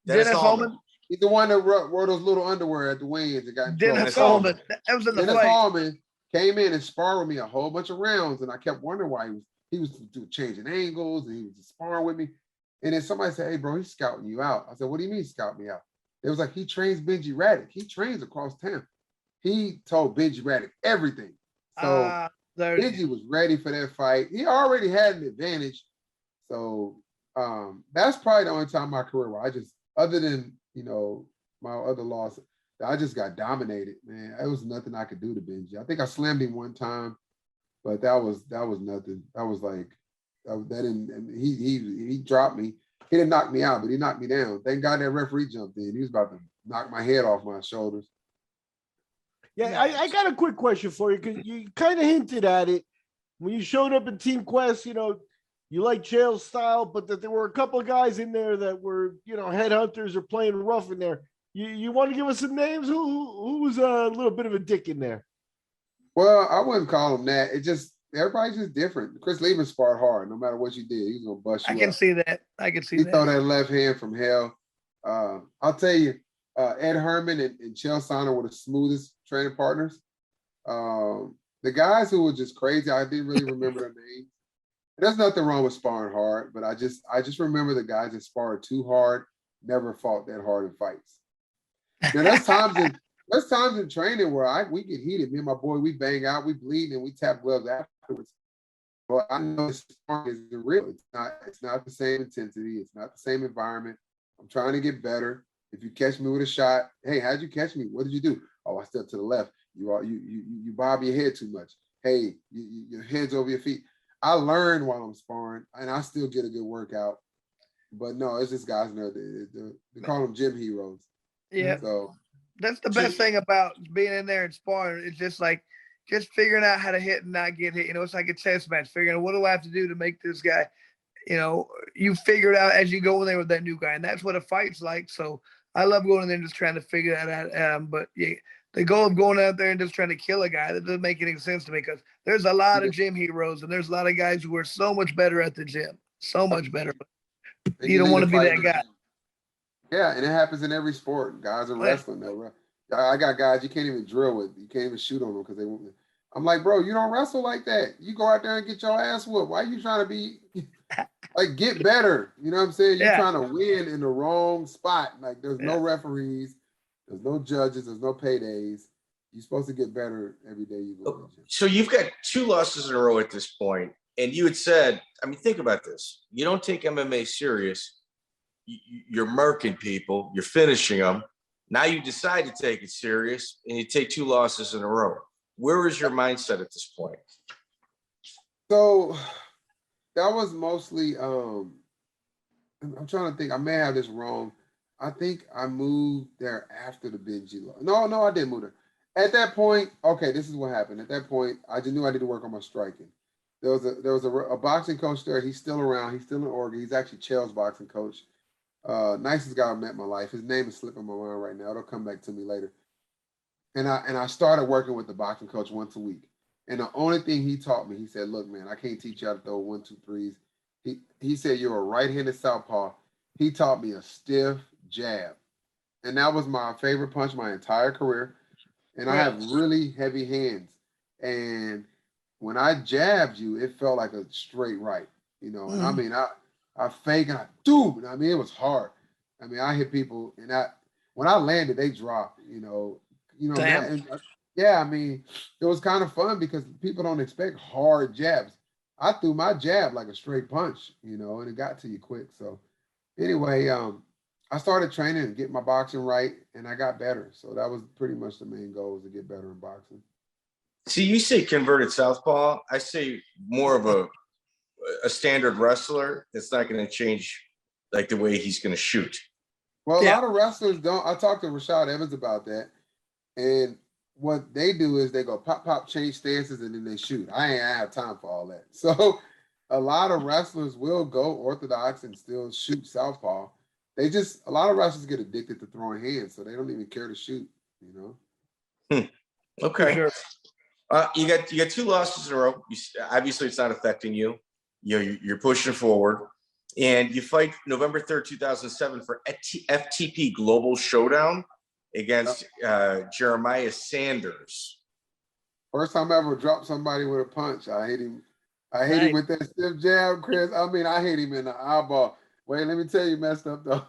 Dennis Hallman. He's the one that wore those little underwear at the weigh-ins and got in trouble. Dennis Hallman. That was in the Dennis fight. Hallman came in and sparred with me a whole bunch of rounds, and I kept wondering why he was changing angles and he was just sparring with me. And then somebody said, "Hey, bro, he's scouting you out." I said, "What do you mean scout me out?" It was like, he trains Benji Radach. He trains across town. He told Benji Radach everything. So Benji was ready for that fight. He already had an advantage. So that's probably the only time in my career where I just, other than, my other loss, I just got dominated, man. It was nothing I could do to Benji. I think I slammed him one time, but that was nothing. That was like, he dropped me. He didn't knock me out, but he knocked me down. Thank God that referee jumped in. He was about to knock my head off my shoulders. Yeah, I got a quick question for you, because you kind of hinted at it when you showed up in Team Quest. You like Chael's style, but that there were a couple of guys in there that were, headhunters or playing rough in there. You want to give us some names? Who was a little bit of a dick in there? Well, I wouldn't call him that. It just, everybody's just different. Chris Lehman sparred hard. No matter what you did, he's gonna bust you. I can see that. He throw that left hand from hell. I'll tell you, Ed Herman and Chael Sonnen were the smoothest training partners. The guys who were just crazy, I didn't really remember their names. There's nothing wrong with sparring hard, but I just remember the guys that sparred too hard, never fought that hard in fights. Now there's times in training where we get heated. Me and my boy, we bang out, we bleed, and we tap gloves afterwards. But I know sparring is real. It's not the same intensity. It's not the same environment. I'm trying to get better. If you catch me with a shot, hey, how'd you catch me? What did you do? Oh, I stepped to the left. You bob your head too much. Hey, your head's over your feet. I learn while I'm sparring, and I still get a good workout. But no, it's just guys in there. They call them gym heroes. Yeah. So that's the best thing about being in there and sparring. It's just figuring out how to hit and not get hit. It's like a chess match. Figuring out, what do I have to do to make this guy, you figure it out as you go in there with that new guy. And that's what a fight's like. So I love going in there and just trying to figure that out. But yeah, the goal of going out there and just trying to kill a guy, that doesn't make any sense to me, because there's a lot of gym heroes and there's a lot of guys who are so much better at the gym. So much better. You don't want to be that guy. Yeah, and it happens in every sport. Guys are wrestling. I got guys you can't even drill with. You can't even shoot on them because they won't. I'm like, bro, you don't wrestle like that. You go out there and get your ass whooped. Why are you trying to be like, get better? You know what I'm saying? You're trying to win in the wrong spot. Like, there's no referees, there's no judges, there's no paydays. You're supposed to get better every day you go. So you've got 2 losses in a row at this point, and you had said, think about this. You don't take MMA serious. You're murking people. You're finishing them. Now you decide to take it serious, and you take 2 losses in a row. Where is your mindset at this point? So that was mostly, I'm trying to think. I may have this wrong. I think I moved there after the Benji loss. No, I didn't move there. At that point, okay, this is what happened. At that point, I just knew I needed to work on my striking. There was a boxing coach there. He's still around. He's still in Oregon. He's actually Chael's boxing coach. Nicest guy I've met in my life. His name is slipping my mind right now. It'll come back to me later. And I started working with the boxing coach once a week. And the only thing he taught me, he said, "Look, man, I can't teach you how to throw 1, 2, 3s." He said, "You're a right-handed southpaw." He taught me a stiff jab. And that was my favorite punch my entire career. And I have really heavy hands. And when I jabbed you, it felt like a straight right. And I fake and I do. It was hard. I hit people, and when I landed, they dropped. It was kind of fun because people don't expect hard jabs. I threw my jab like a straight punch, and it got to you quick. So anyway, I started training and get my boxing right, and I got better. So that was pretty much the main goal, was to get better in boxing. See, you say converted southpaw. I say more of a standard wrestler that's not going to change like the way he's going to shoot. Well, a lot of wrestlers don't. I talked to Rashad Evans about that, and what they do is they go pop, pop, change stances, and then they shoot. I ain't have time for all that. So a lot of wrestlers will go orthodox and still shoot southpaw. A lot of wrestlers get addicted to throwing hands, so they don't even care to shoot, you know? Okay. Sure. You got 2 losses in a row. Obviously, it's not affecting you. You're pushing forward. And you fight November 3rd, 2007 for FTP Global Showdown against Jeremija Sanders. First time I ever dropped somebody with a punch. I hate him. I hate him with that stiff jab, Chris. I mean, I hate him in the eyeball. Wait, let me tell you, messed up though.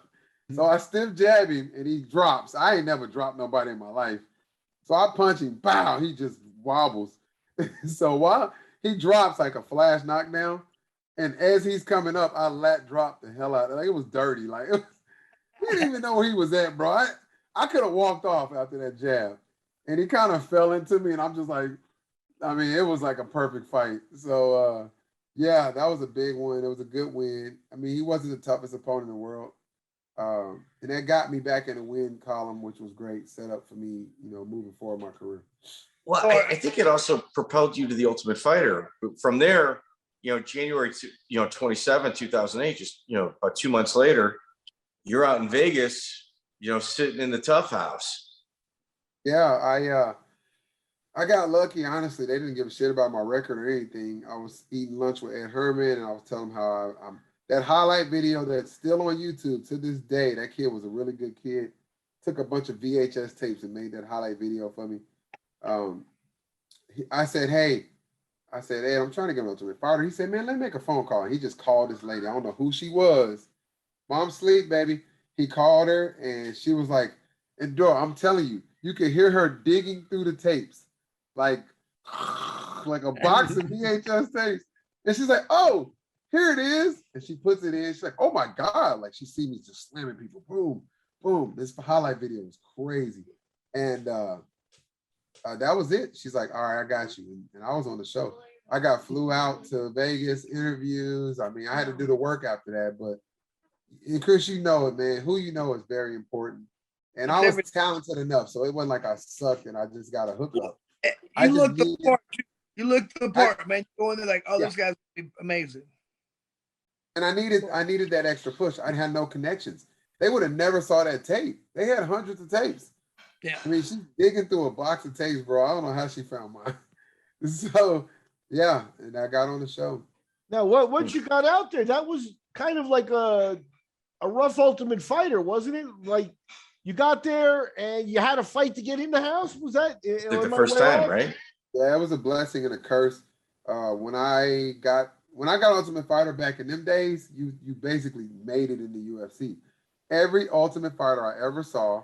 So I stiff jab him and he drops. I ain't never dropped nobody in my life. So I punch him, bow, he just wobbles. So while he drops like a flash knockdown, and as he's coming up, I lat drop the hell out of it. Like, it was dirty. Like, he didn't even know where he was at, bro. I could have walked off after that jab. And he kind of fell into me, and I'm just like, I mean, it was like a perfect fight. So, yeah, that was a big one. It was a good win. I mean, he wasn't the toughest opponent in the world. And that got me back in the win column, which was great. Set up for me, moving forward in my career. Well, I think it also propelled you to the Ultimate Fighter. From there, January 27, 2008, just, about 2 months later, you're out in Vegas, sitting in the Tough House. Yeah, I got lucky, honestly. They didn't give a shit about my record or anything. I was eating lunch with Ed Herman, and I was telling him how I'm that highlight video that's still on YouTube to this day. That kid was a really good kid. Took a bunch of VHS tapes and made that highlight video for me. I said, hey, I'm trying to get an Ultimate Fighter. He said, man, let me make a phone call. He just called this lady. I don't know who she was. Mom sleep, baby. He called her, and she was like, and Dora, I'm telling you, you could hear her digging through the tapes, like a box of VHS tapes. And she's like, oh, here it is. And she puts it in. She's like, oh, my God. Like, she see me just slamming people. Boom, boom. This highlight video was crazy. And that was it. She's like, all right, I got you. And I was on the show. I got flew out to Vegas, interviews. I mean, I had to do the work after that. But, and Chris, you know it, man. Who you know is very important. And I was talented enough, so it wasn't like I sucked and I just got a hookup. You looked the part. You looked the part, man. You're going there like, oh, this guy's amazing. And I needed that extra push. I had no connections. They would have never saw that tape. They had hundreds of tapes. Yeah. I mean, she's digging through a box of tapes, bro. I don't know how she found mine. So, yeah, and I got on the show. Now, once you got out there, that was kind of like a rough Ultimate Fighter, wasn't it? Like, you got there and you had a fight to get in the house? Was that like the first time, right? Yeah, it was a blessing and a curse. When I got Ultimate Fighter back in them days, you basically made it in the UFC. Every Ultimate Fighter I ever saw,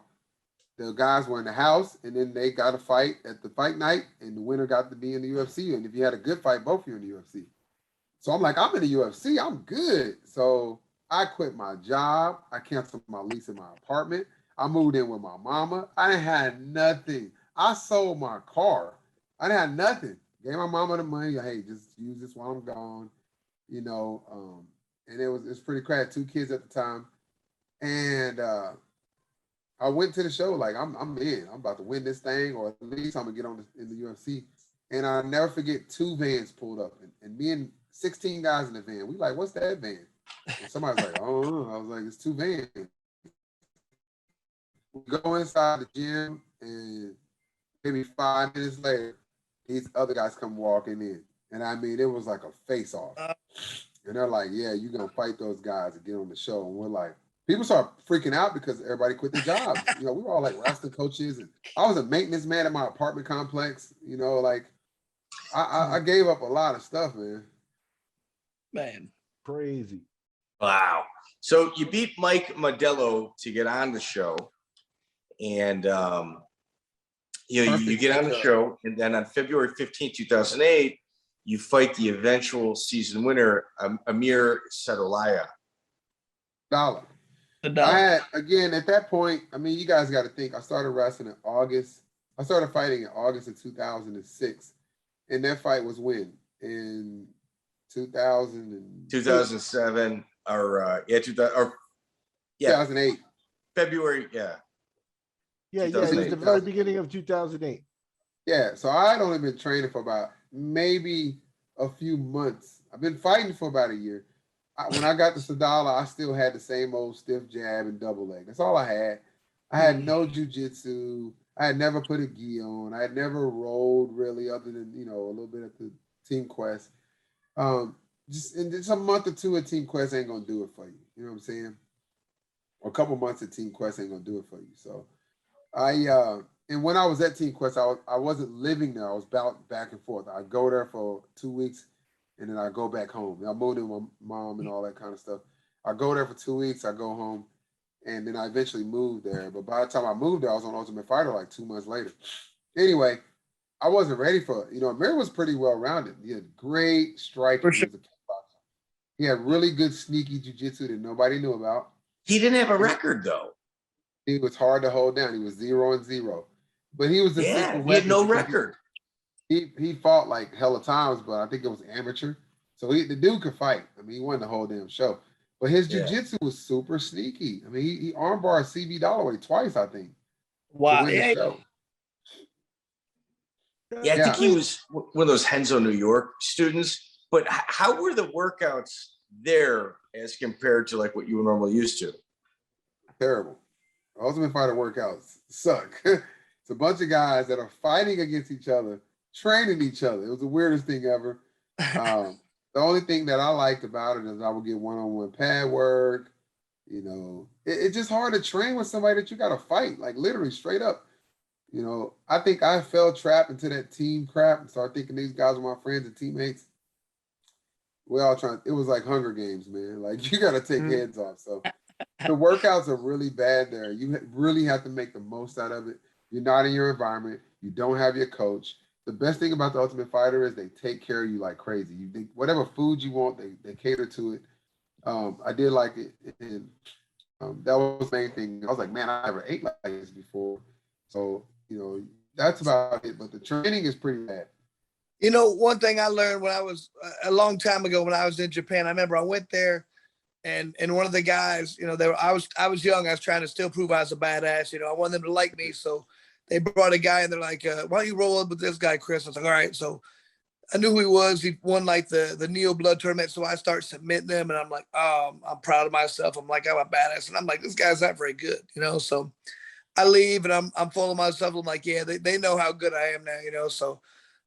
the guys were in the house, and then they got a fight at the fight night, and the winner got to be in the UFC. And if you had a good fight, both of you in the UFC. So I'm like, I'm in the UFC, I'm good. So I quit my job. I canceled my lease in my apartment. I moved in with my mama. I didn't have nothing. I sold my car. I didn't have nothing. Gave my mama the money. Hey, just use this while I'm gone. And it's pretty crazy. I had 2 kids at the time. And I went to the show like I'm in. I'm about to win this thing, or at least I'm gonna get on in the UFC. And I'll never forget 2 vans pulled up, and me and 16 guys in the van. We like, what's that van? And somebody's like, oh, I was like, it's 2 vans. We go inside the gym, and maybe 5 minutes later, these other guys come walking in. And I mean, it was like a face-off. And they're like, yeah, you're going to fight those guys and get on the show. And we're like, people start freaking out because everybody quit their jobs. We were all like wrestling coaches. And I was a maintenance man at my apartment complex. I gave up a lot of stuff, man. Man. Crazy. Wow. So you beat Mike Modelo to get on the show. And, you get on the show, and then on February 15, 2008, you fight the eventual season winner, Amir Sadolaya. Dollar. I had, again, at that point, I mean, you guys got to think, I started wrestling in August. I started fighting in August of 2006. And that fight was when? In 2007 or 2008. February, yeah. Yeah, it was the very beginning of 2008. Yeah, so I had only been training for about maybe a few months. I've been fighting for about a year. When I got to Sadala, I still had the same old stiff jab and double leg. That's all I had. I had no jujitsu. I had never put a gi on. I had never rolled really, other than a little bit at the Team Quest. Just a month or two at Team Quest ain't gonna do it for you. You know what I'm saying? Or a couple months at Team Quest ain't gonna do it for you. So and when I was at Team Quest, I wasn't living there. I was back and forth. I'd go there for 2 weeks, and then I go back home. I moved in with my mom and all that kind of stuff. I go there for 2 weeks. I go home, and then I eventually moved there. But by the time I moved there, I was on Ultimate Fighter like 2 months later. Anyway, I wasn't ready for it. Amir was pretty well rounded. He had great striking. For sure. He was a kickboxer. He had really good sneaky jiu-jitsu that nobody knew about. He didn't have a record though. He was hard to hold down. He was 0-0. But he was the secret weapon. He had no record. He fought like hella times, but I think it was amateur. So the dude could fight. I mean, he won the whole damn show. But his jiu-jitsu was super sneaky. I mean, he armbarred CB Dalloway twice, I think. Wow. Yeah. Yeah, I think he was one of those Henzo, New York students. But how were the workouts there as compared to like what you were normally used to? Terrible. Ultimate Fighter workouts suck. It's a bunch of guys that are fighting against each other, training each other. It was the weirdest thing ever. The only thing that I liked about it is I would get one-on-one pad work. It's just hard to train with somebody that you got to fight, like literally straight up. I think I fell trapped into that team crap and started thinking these guys were my friends and teammates. We all trying. It was like Hunger Games, man. Like you got to take heads off. So the workouts are really bad there. You really have to make the most out of it. You're not in your environment. You don't have your coach. The best thing about the Ultimate Fighter is they take care of you like crazy. Whatever food you want, they cater to it. I did like it, and that was the main thing. I was like, man, I never ate like this before. So that's about it. But the training is pretty bad. One thing I learned when I was a long time ago when I was in Japan, I remember I went there and one of the guys, I was young. I was trying to still prove I was a badass. I wanted them to like me. So they brought a guy and they're like, why don't you roll up with this guy, Chris? I was like, all right. So I knew who he was. He won like the Neo Blood tournament. So I start submitting them and I'm like, oh, I'm proud of myself. I'm like, I'm a badass. And I'm like, this guy's not very good, So I leave and I'm full of myself. I'm like, yeah, they know how good I am now, So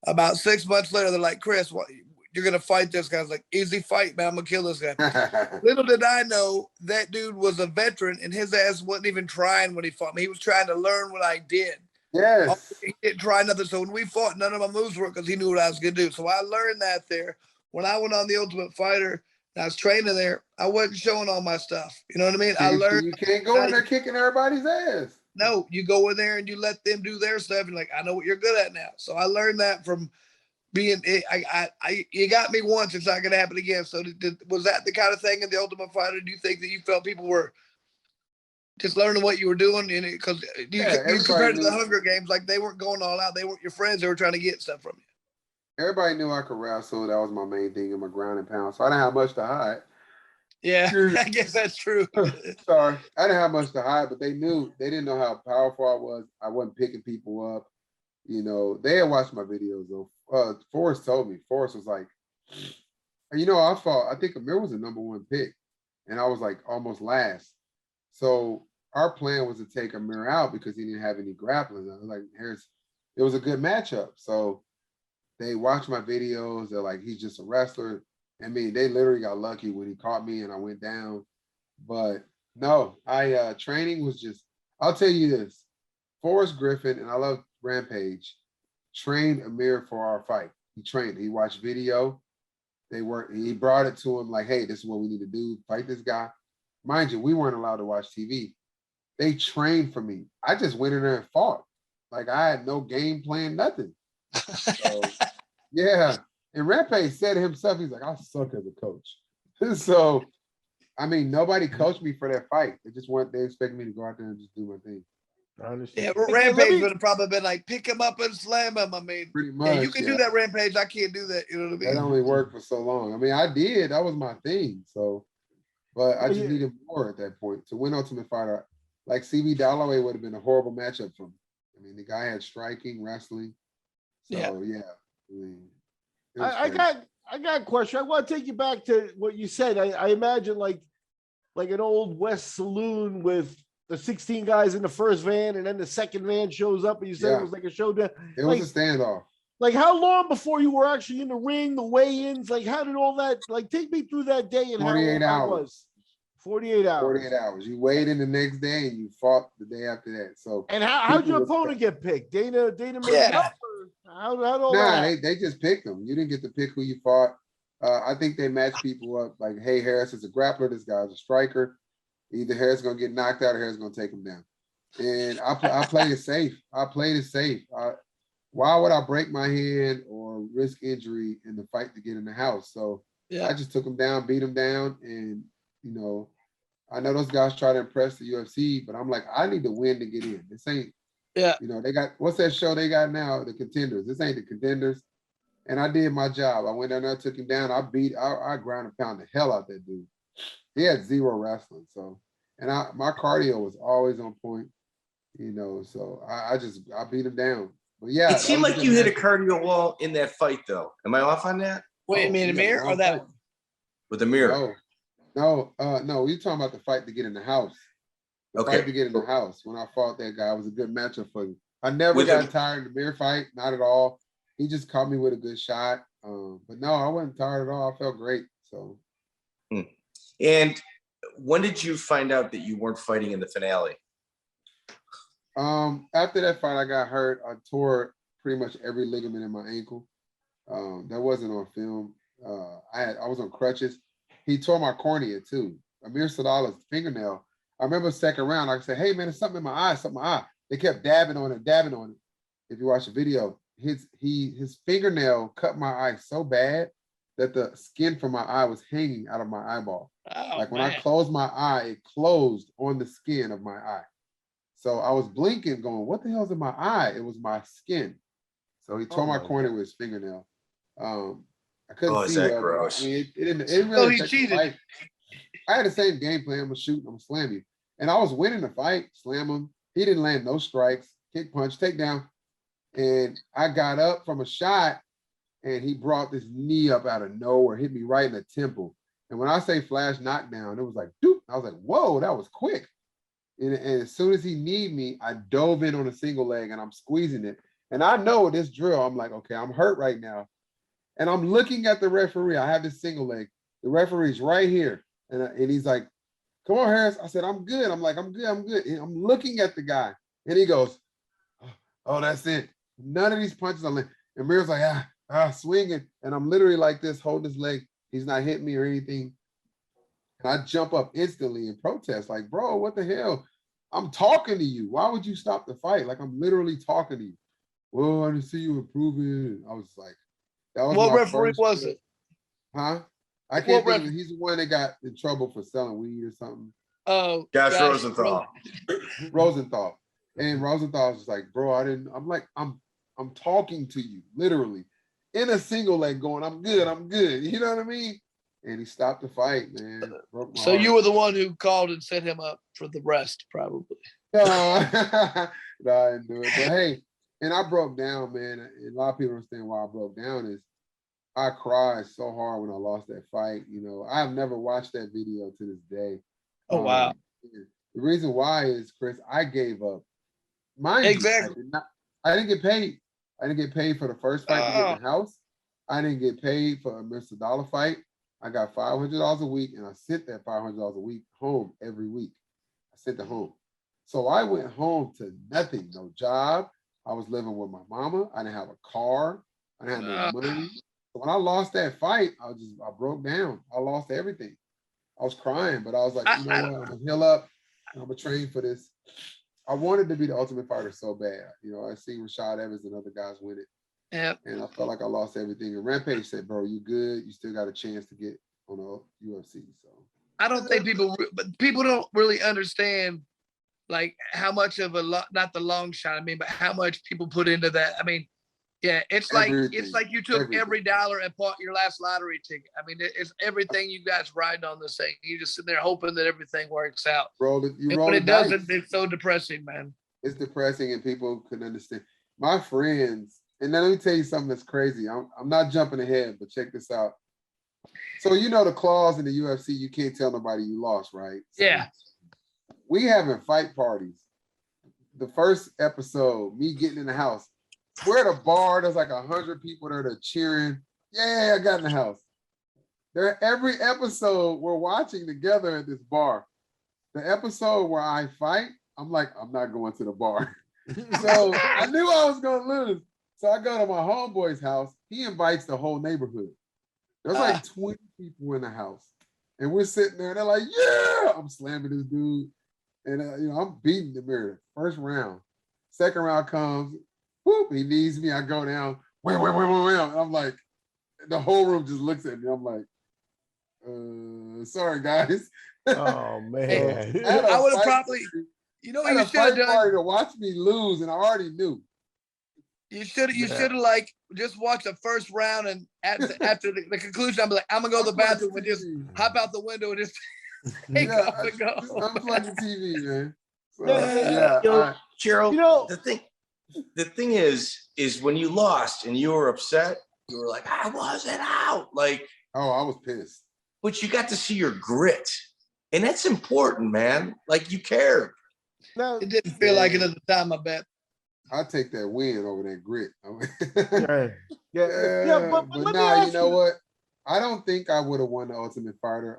about 6 months later, they're like, Chris, what, you're going to fight this guy? I was like, easy fight, man. I'm going to kill this guy. Little did I know that dude was a veteran and his ass wasn't even trying when he fought me. He was trying to learn what I did. Yes. He didn't try nothing. So when we fought, none of my moves worked because he knew what I was going to do. So I learned that there. When I went on the Ultimate Fighter and I was training there, I wasn't showing all my stuff. You know what I mean? I learned. You can't go in there kicking everybody's ass. No, you go in there and you let them do their stuff. And like, I know what you're good at now. So I learned that from being, you got me once, it's not going to happen again. So was that the kind of thing in the Ultimate Fighter? Do you think that you felt people were just learning what you were doing? Because you compared to the Hunger Games, like they weren't going all out. They weren't your friends. They were trying to get stuff from you. Everybody knew I could wrestle. That was my main thing in my ground and pound. So I didn't have much to hide. Yeah, I guess that's true. Sorry. I didn't have much to hide, but they didn't know how powerful I was. I wasn't picking people up. They had watched my videos though. Forrest told me. Forrest was like, I think Amir was the #1 pick. And I was like almost last. So our plan was to take Amir out because he didn't have any grappling. I was like, it was a good matchup. So they watched my videos. They're like, he's just a wrestler. I mean, they literally got lucky when he caught me and I went down. But no, training was just, I'll tell you this. Forrest Griffin, and I love Rampage, trained Amir for our fight. He trained. He watched video. He brought it to him like, hey, this is what we need to do. Fight this guy. Mind you, we weren't allowed to watch TV. They trained for me. I just went in there and fought. Like I had no game plan, nothing. So, yeah. And Rampage said himself, he's like, I suck as a coach. So, I mean, nobody coached me for that fight. They expected me to go out there and just do my thing. I understand. Yeah, Rampage would have probably been like, pick him up and slam him. I mean, pretty much. Yeah, you can do that, Rampage. I can't do that. You know what I mean? That only worked for so long. I mean, I did. That was my thing. So, but I just needed more at that point. To win Ultimate Fighter, like CB Dalloway would have been a horrible matchup for me. I mean, the guy had striking, wrestling. So, yeah. I mean, I got a question. I want to take you back to what you said. I imagine like an old West saloon with the 16 guys in the first van, and then the second van shows up, and you said it was like a showdown. It was a standoff. Like, how long before you were actually in the ring, the weigh-ins? Like, how did all that, like, take me through that day and 48 how long hours. it was. 48 hours. 48 hours. You weighed in the next day and you fought the day after that. So, and how'd your opponent get picked? Dana made it up? How'd all that? They just picked them. You didn't get to pick who you fought. I think they matched people up like, hey, Harris is a grappler. This guy's a striker. Either Harris is going to get knocked out or Harris is going to take him down. And I played it safe. Why would I break my hand or risk injury in the fight to get in the house? So I just took him down, beat him down. And, I know those guys try to impress the UFC, but I'm like, I need to win to get in. This ain't, they got, what's that show they got now? The Contenders. This ain't the Contenders. And I did my job. I went down there, took him down. I ground and pound the hell out that dude. He had zero wrestling. So, and my cardio was always on point, so I beat him down. But yeah. It seemed like you hit a cardio wall in that fight, though. Am I off on that? Wait a minute, Amir, or that one? With Amir. No, you're talking about the fight to get in the house. The fight to get in the house. When I fought that guy, it was a good matchup for you. I never got tired of the Amir fight, not at all. He just caught me with a good shot. But no, I wasn't tired at all. I felt great. So. And when did you find out that you weren't fighting in the finale? After that fight, I got hurt. I tore pretty much every ligament in my ankle. That wasn't on film. I was on crutches. He tore my cornea too. Amir Sadala's fingernail. I remember second round, I said, hey man, there's something in my eye, They kept dabbing on it. If you watch the video, his fingernail cut my eye so bad that the skin from my eye was hanging out of my eyeball. When I closed my eye, it closed on the skin of my eye. So I was blinking going, what the hell's in my eye? It was my skin. So he tore my cornea with his fingernail. I couldn't see well. Gross? I mean, it didn't really affect the fight. I had the same game plan. I'm going to shoot, I'm going to slam you. And I was winning the fight, slam him. He didn't land no strikes, kick, punch, takedown. And I got up from a shot, and he brought this knee up out of nowhere, hit me right in the temple. And when I say flash knockdown, it was like, doop. I was like, whoa, that was quick. And as soon as he kneed me, I dove in on a single leg, and I'm squeezing it. And I know this drill. I'm like, okay, I'm hurt right now. And I'm looking at the referee. I have this single leg. The referee's right here. And he's like, come on, Harris. I said, I'm good. I'm like, I'm good. And I'm looking at the guy. And he goes, oh, that's it. None of these punches are landing. And Amir's like, swinging. And I'm literally like this, holding his leg. He's not hitting me or anything. And I jump up instantly and protest, like, bro, what the hell? I'm talking to you. Why would you stop the fight? Like, I'm literally talking to you. Well, I didn't see you improving. I was like, that was what referee was it? Huh? I can't think of it. He's the one that got in trouble for selling weed or something. Oh, Josh Rosenthal. Rosenthal. And Rosenthal was just like, bro, I'm like, I'm talking to you, literally. In a single leg going, I'm good. You know what I mean? And he stopped the fight, man. So you were the one who called and set him up for the rest, probably. No, I didn't do it. But hey, and I broke down, man. And a lot of people understand why I broke down is I cried so hard when I lost that fight. I've never watched that video to this day. Oh, wow. The reason why is, Chris, I gave up. Exactly. I didn't get paid. I didn't get paid for the first fight to get in the house. I didn't get paid for a Mr. Dollar fight. I got $500 a week, and I sent that $500 a week home every week. I sent it home. So I went home to nothing, no job. I was living with my mama. I didn't have a car. I didn't have no money. So when I lost that fight, I broke down. I lost everything. I was crying, but I was like, you know what? I'm gonna heal up. I'm gonna train for this. I wanted to be the Ultimate Fighter so bad. I seen Rashad Evans and other guys win it. Yep. And I felt like I lost everything. And Rampage said, bro, you good. You still got a chance to get on the UFC. So I don't think people don't really understand like how much of not the long shot, but how much people put into that. Yeah, it's like you took every dollar and bought your last lottery ticket. It's everything you guys riding on this thing. You just sit there hoping that everything works out. When it doesn't, it's so depressing, man. It's depressing, and people couldn't understand. My friends, And then let me tell you something that's crazy. I'm not jumping ahead, but check this out. So you know the clause in the UFC, you can't tell nobody you lost, right? So Yeah. we having fight parties. The first episode, me getting in the house. We're at a bar, there's like 100 people there that cheering. Yeah, I got in the house. Every episode we're watching together at this bar. The episode where I fight, I'm like, I'm not going to the bar. So I knew I was going to lose. So I go to my homeboy's house. He invites the whole neighborhood. There's like 20 people in the house. And we're sitting there and they're like, yeah, I'm slamming this dude. And, I'm beating Amir. First round. Second round comes. Whoop, he needs me. I go down. Wham. And I'm like, the whole room just looks at me. I'm like, sorry, guys. Oh, man. I would have probably, you should have done. Party to watch me lose, and I already knew. You should have like just watched the first round, and after the conclusion, I'm like, I'm gonna go to the bathroom and just hop out the window and just take off and go. I'm plugging TV, man. So, Gerald, the thing is when you lost and you were upset, you were like, I wasn't out. Like, oh, I was pissed. But you got to see your grit. And that's important, man. Like, you cared. No, it didn't feel like it at the time, I bet. I take that win over that grit. But now, you know what? I don't think I would have won the Ultimate Fighter.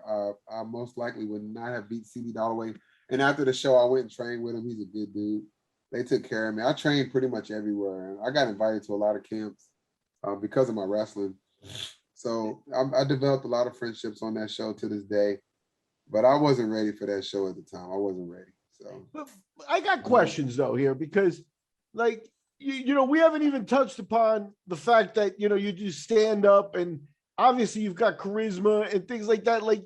I most likely would not have beat CB Dalloway. And after the show, I went and trained with him. He's a good dude. They took care of me. I trained pretty much everywhere. I got invited to a lot of camps because of my wrestling. So I developed a lot of friendships on that show to this day. But I wasn't ready for that show at the time. I wasn't ready. So I got questions though here because, like, we haven't even touched upon the fact that you do stand up and obviously you've got charisma and things like that. Like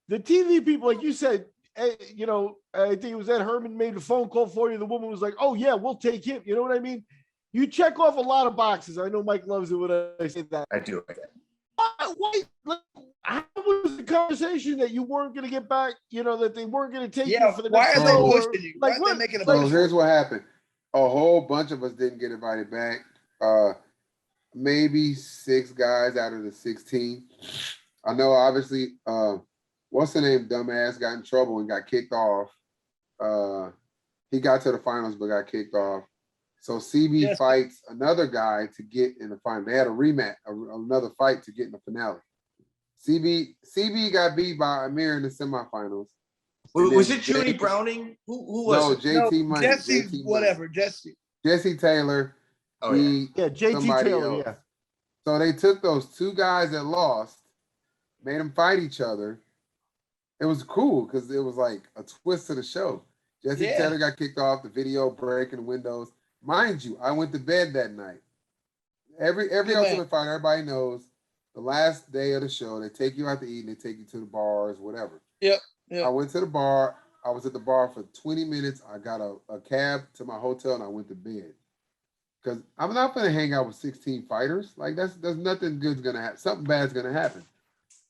the TV people, like you said, I think it was Ed Herman made a phone call for you. The woman was like, "Oh yeah, we'll take him." You know what I mean? You check off a lot of boxes. I know Mike loves it when I say that. I do. How was the conversation that you weren't going to get back? That they weren't going to take you for the why next are they show? pushing you? Why are they making a push? So here's what happened. A whole bunch of us didn't get invited back. Maybe 6 guys out of the 16. I know, obviously, what's the name? Dumbass got in trouble and got kicked off. He got to the finals but got kicked off. So CB fights another guy to get in the final. They had a rematch, another fight to get in the finale. CB got beat by Amir in the semifinals. Was it Judy Browning? Who was it? JT Money. Jesse Taylor. Oh, yeah. JT Taylor, else. Yeah. So they took those 2 guys that lost, made them fight each other. It was cool because it was like a twist to the show. Jesse Taylor got kicked off, the video breaking windows. Mind you, I went to bed that night. Every Ultimate Fighter, everybody knows, the last day of the show, they take you out to eat and they take you to the bars, whatever. Yep. I went to the bar. I was at the bar for 20 minutes. I got a cab to my hotel and I went to bed. Because I'm not going to hang out with 16 fighters. Like, there's nothing good's going to happen. Something bad's going to happen.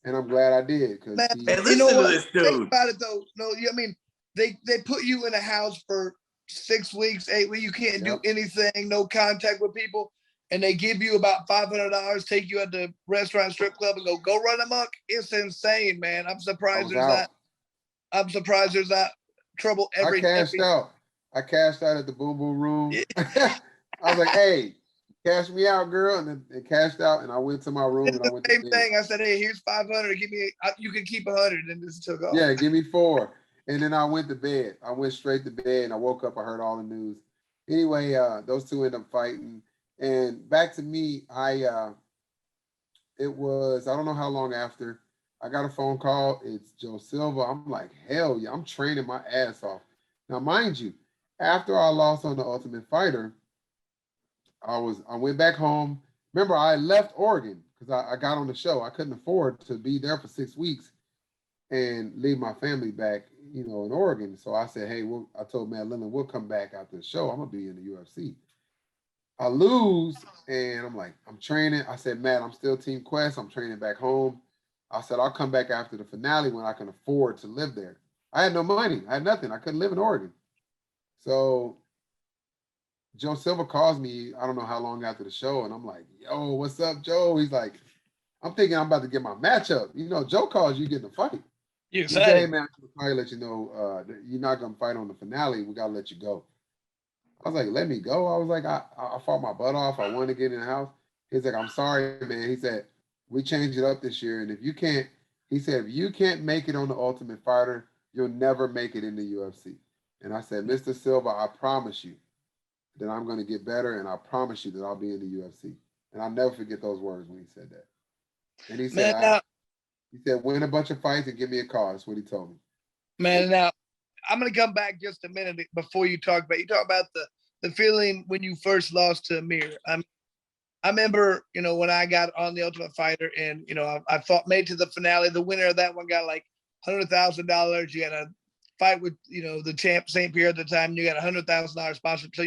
And I'm glad I did. Listen to this dude. Think about it, though. No, I mean, they put you in a house for 6 weeks, 8 weeks. You can't do anything, no contact with people. And they give you about $500, take you at the restaurant, strip club, and go run amok. It's insane, man. I'm surprised there's not trouble every. I cashed out at the Boom Boom Room. I was like, "Hey, cash me out, girl," and then they cashed out, and I went to my room and I went. Same thing. I said, "Hey, here's 500. Give me. You can keep 100." And this took off. Yeah, give me 4. And then I went to bed. I went straight to bed, and I woke up. I heard all the news. Anyway, those 2 ended up fighting. And back to me, it was, I don't know how long after, I got a phone call. It's Joe Silva. I'm like, hell yeah, I'm training my ass off. Now, mind you, after I lost on the Ultimate Fighter, I went back home. Remember, I left Oregon because I got on the show. I couldn't afford to be there for 6 weeks and leave my family back, in Oregon. So I said, hey, I told Matt Lindland, we'll come back after the show. I'm going to be in the UFC. I lose, and I'm like, I'm training. I said, Matt, I'm still Team Quest. I'm training back home. I said, I'll come back after the finale when I can afford to live there. I had no money. I had nothing. I couldn't live in Oregon. So Joe Silva calls me, I don't know how long after the show, and I'm like, yo, what's up, Joe? He's like, I'm thinking I'm about to get my matchup. You know, Joe calls you getting a fight. You He said, excited? hey, man, I'm probably let you know that you're not going to fight on the finale. We got to let you go. I was like, let me go? I was like, I fought my butt off. I wanted to get in the house. He's like, I'm sorry, man. He said, we changed it up this year. And if you can't, he said, if you can't make it on the Ultimate Fighter, you'll never make it in the UFC. And I said, Mr. Silva, I promise you that I'm going to get better. And I promise you that I'll be in the UFC. And I'll never forget those words when he said that. And he said, Man, he said, win a bunch of fights and give me a call. That's what he told me. Man, now I'm gonna come back just a minute before you talk about the feeling when you first lost to Amir. I remember, when I got on the Ultimate Fighter and I made to the finale. The winner of that one got like $100,000. You got to fight with the champ St. Pierre at the time. You got $100,000 sponsor. So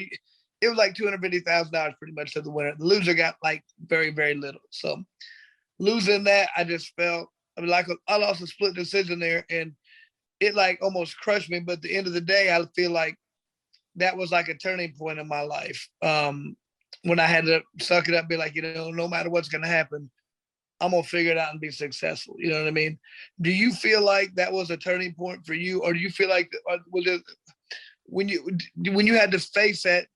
it was like $250,000 pretty much to the winner. The loser got like very, very little. So losing that, I just felt like I lost a split decision there, and it like almost crushed me. But at the end of the day, I feel like that was like a turning point in my life. When I had to suck it up, be like, no matter what's going to happen, I'm going to figure it out and be successful. You know what I mean? Do you feel like that was a turning point for you? Or do you feel like was it when you had to face that,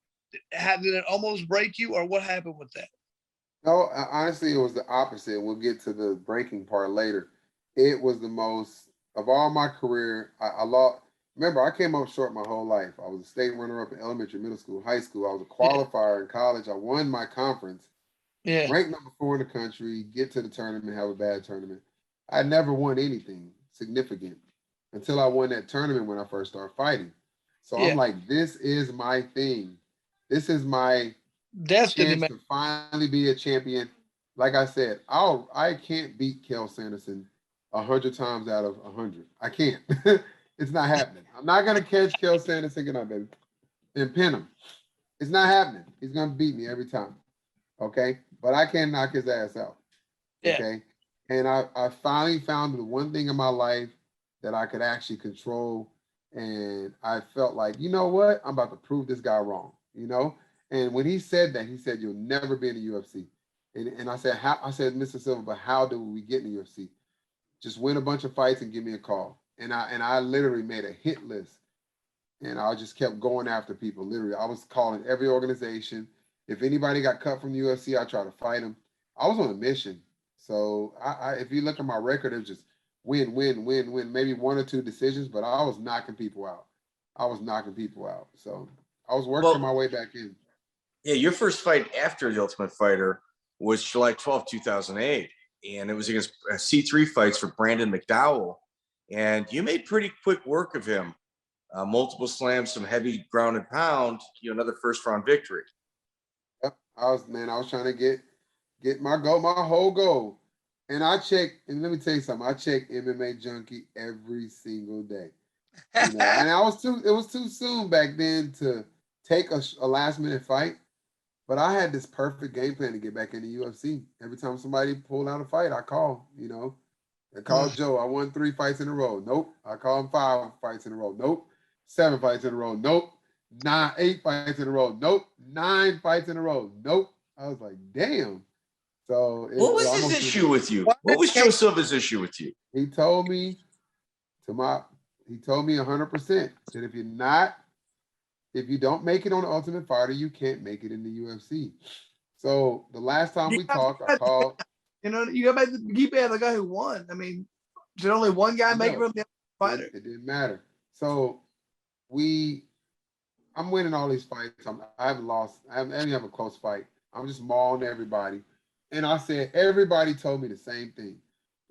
did it almost break you, or what happened with that? No, honestly, it was the opposite. We'll get to the breaking part later. It was the most of all my career. I lost. Remember, I came up short my whole life. I was a state runner-up in elementary, middle school, high school. I was a qualifier in college. I won my conference. Yeah. Ranked number 4 in the country. Get to the tournament, have a bad tournament. I never won anything significant until I won that tournament when I first started fighting. So I'm like, this is my thing. This is my destiny, chance to finally be a champion. Like I said, I can't beat Kel Sanderson 100 times out of 100. I can't. It's not happening. I'm not gonna catch Kel Sanderson, get on, baby, and pin him. It's not happening. He's gonna beat me every time. Okay, but I can't knock his ass out. Okay, and I finally found the one thing in my life that I could actually control, and I felt like, you know what, I'm about to prove this guy wrong. And when he said that, he said, you'll never be in the UFC. And I said, how? I said, Mr. Silva, but how do we get in the UFC? Just win a bunch of fights and give me a call. And I literally made a hit list. And I just kept going after people. Literally, I was calling every organization. If anybody got cut from the UFC, I tried to fight them. I was on a mission. So if you look at my record, it was just win, maybe 1 or 2 decisions, but I was knocking people out. So I was working my way back in. Yeah, your first fight after the Ultimate Fighter was July 12, 2008, and it was against C3 fights for Brandon McDowell, and you made pretty quick work of him. Multiple slams, some heavy ground and pound, another first round victory. Yep, I was trying to get my whole goal, and I check. And let me tell you something, I check MMA Junkie every single day. And it was too soon back then to take a last minute fight. But I had this perfect game plan to get back in the UFC. Every time somebody pulled out a fight, I call, I called Joe. I won 3 fights in a row. Nope. I called him 5 fights in a row. Nope. 7 fights in a row. Nope. 8 fights in a row. Nope. 9 fights in a row. Nope. I was like, damn. So what was his issue with you? What was Joe Silva's issue with you? He told me 100% that if you don't make it on the Ultimate Fighter, you can't make it in the UFC. So the last time we talked, I called. You got to keep at the guy who won. I mean, is there only one guy making from the fighter? It didn't matter. So I'm winning all these fights. I haven't lost. I haven't have a close fight. I'm just mauling everybody. And I said, everybody told me the same thing.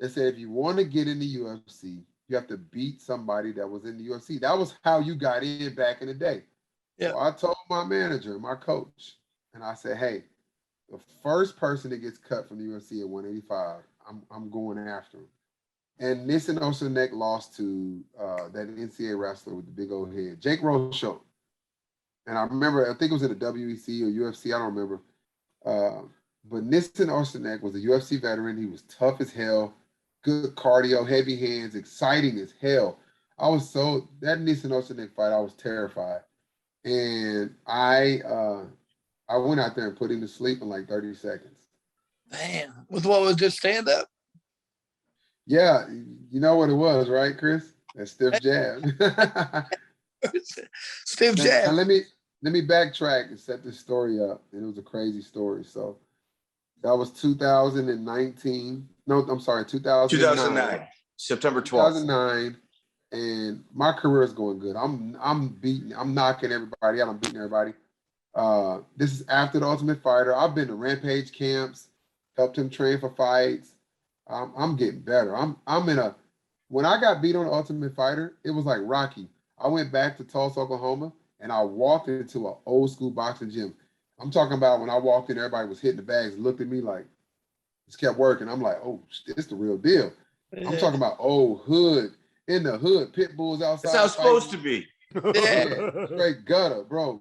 They said, if you want to get in the UFC, you have to beat somebody that was in the UFC. That was how you got in back in the day. Yeah. So I told my manager, my coach, and I said, hey, the first person that gets cut from the UFC at 185, I'm going after him. And Nissen lost to that NCAA wrestler with the big old head, Jake Rochelle. And I remember, I think it was in the WEC or UFC, I don't remember. But Nissen Ostanek was a UFC veteran. He was tough as hell, good cardio, heavy hands, exciting as hell. that Nissen Ostanek fight, I was terrified. And I went out there and put him to sleep in like 30 seconds. Damn. With what was just stand up? Yeah, you know what it was, right, Chris? That stiff jab. Stiff jab. And let me backtrack and set this story up. And it was a crazy story. So that was 2019. No, I'm sorry, 2009, September 12th. 2009. And my career is going good. I'm knocking everybody out. I'm beating everybody. This is after the Ultimate Fighter. I've been to Rampage camps, helped him train for fights. I'm getting better. When I got beat on the Ultimate Fighter, it was like Rocky. I went back to Tulsa, Oklahoma, and I walked into an old school boxing gym. I'm talking about when I walked in, everybody was hitting the bags, looked at me like, just kept working. I'm like, oh, this the real deal. Yeah. I'm talking about old hood, in the hood, pit bulls outside. That's how it's supposed to be. Yeah, straight gutter, bro.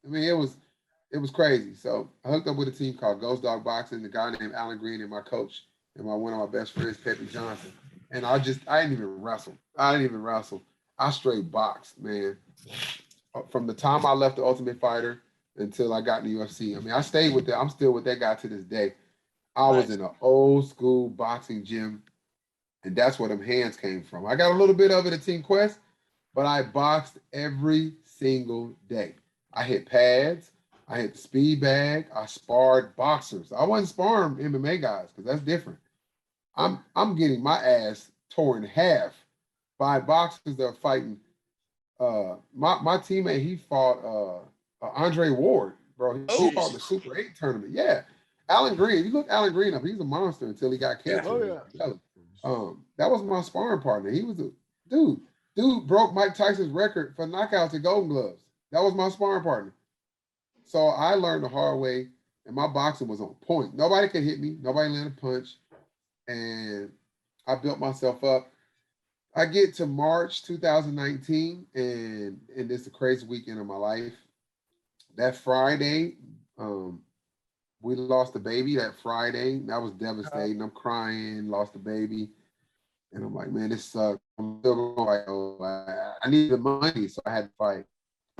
I mean, it was crazy. So I hooked up with a team called Ghost Dog Boxing, the guy named Alan Green and my coach and one of my best friends, Pepe Johnson. And I didn't even wrestle. I straight boxed, man. From the time I left the Ultimate Fighter until I got in the UFC. I mean, I stayed with that. I'm still with that guy to this day. I was in an old school boxing gym, and that's where them hands came from. I got a little bit of it at Team Quest, but I boxed every single day. I hit pads. I hit the speed bag. I sparred boxers. I wasn't sparring MMA guys because that's different. I'm getting my ass torn in half by boxers that are fighting. My teammate, he fought Andre Ward, bro. He fought the Super 8 tournament. Yeah. Alan Green. You look Alan Green up, he's a monster until he got cancer. That was my sparring partner. He was a dude. Dude broke Mike Tyson's record for knockouts at Golden Gloves. That was my sparring partner. So I learned the hard way, and my boxing was on point. Nobody could hit me. Nobody landed a punch. And I built myself up. I get to March 2019, and it's the crazy weekend of my life. That Friday, we lost the baby that Friday. That was devastating. I'm crying, lost the baby. And I'm like, man, this sucks. I'm still going like, oh, I need the money, so I had to fight.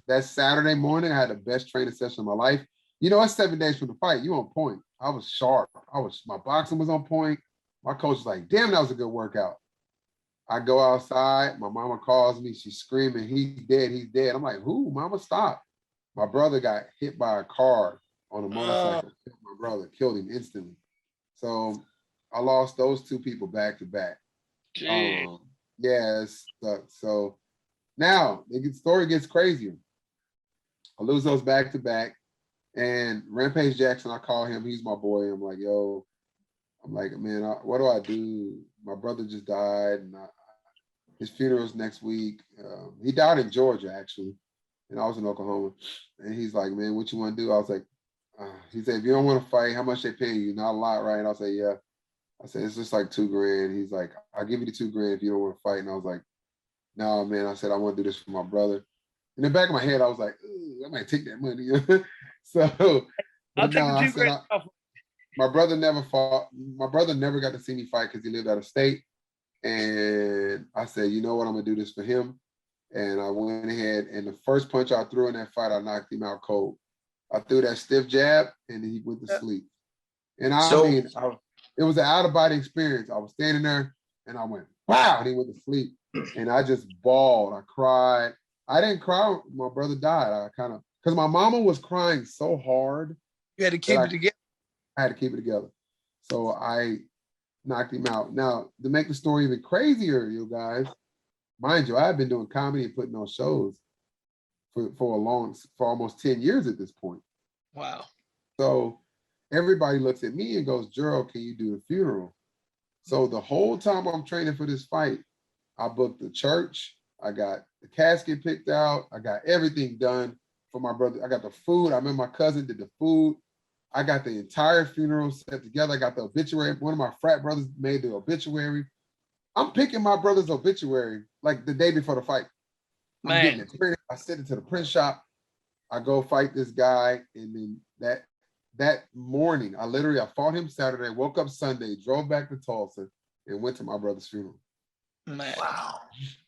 That Saturday morning, I had the best training session of my life. You know, it's 7 days from the fight. You on point. I was sharp. My boxing was on point. My coach was like, damn, that was a good workout. I go outside. My mama calls me. She's screaming, he's dead, he's dead. I'm like, who? Mama, stop. My brother got hit by a car on a motorcycle. My brother killed him instantly. So I lost those two people back to back. Yes. So now the story gets crazier. I lose those back to back. And Rampage Jackson, I call him. He's my boy. I'm like, yo, man, what do I do? My brother just died, and his funeral's next week. He died in Georgia, actually, and I was in Oklahoma. And he's like, man, what you want to do? I was like, he said, if you don't want to fight, how much they paying you? Not a lot, right? And I said, yeah. I said, it's just like $2,000. He's like, I'll give you the $2,000 if you don't want to fight. And I was like, no, man. I said, I want to do this for my brother. In the back of my head, I was like, I might take that money. So I'll take the $2,000. My brother never fought. My brother never got to see me fight because he lived out of state. And I said, you know what? I'm going to do this for him. And I went ahead, and the first punch I threw in that fight, I knocked him out cold. I threw that stiff jab, and he went to sleep. And it was an out-of-body experience. I was standing there, and I went, wow, and he went to sleep. And I just bawled. I cried. I didn't cry when my brother died. Because my mama was crying so hard. You had to keep it together. I had to keep it together. So I knocked him out. Now, to make the story even crazier, you guys, mind you, I've been doing comedy and putting on shows for almost 10 years at this point. Wow. So everybody looks at me and goes, Gerald, can you do the funeral? So the whole time I'm training for this fight, I booked the church. I got the casket picked out. I got everything done for my brother. I got the food. I remember my cousin did the food. I got the entire funeral set together. I got the obituary. One of my frat brothers made the obituary. I'm picking my brother's obituary like the day before the fight. I'm getting it printed. I sent it to the print shop. I go fight this guy. And then that morning, I fought him Saturday, woke up Sunday, drove back to Tulsa, and went to my brother's funeral. Man. Wow.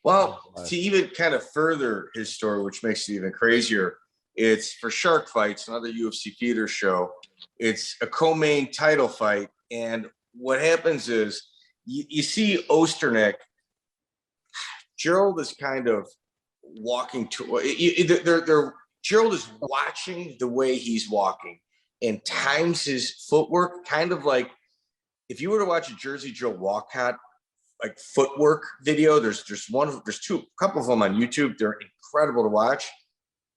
Well, to even kind of further his story, which makes it even crazier, It's for Shark Fights, another UFC feeder show. It's a co-main title fight. And what happens is you see Osternick, Gerald is kind of walking to, Gerald is watching the way he's walking and times his footwork, kind of like if you were to watch a Jersey Joe Walcott like footwork video, there's a couple of them on YouTube. They're incredible to watch.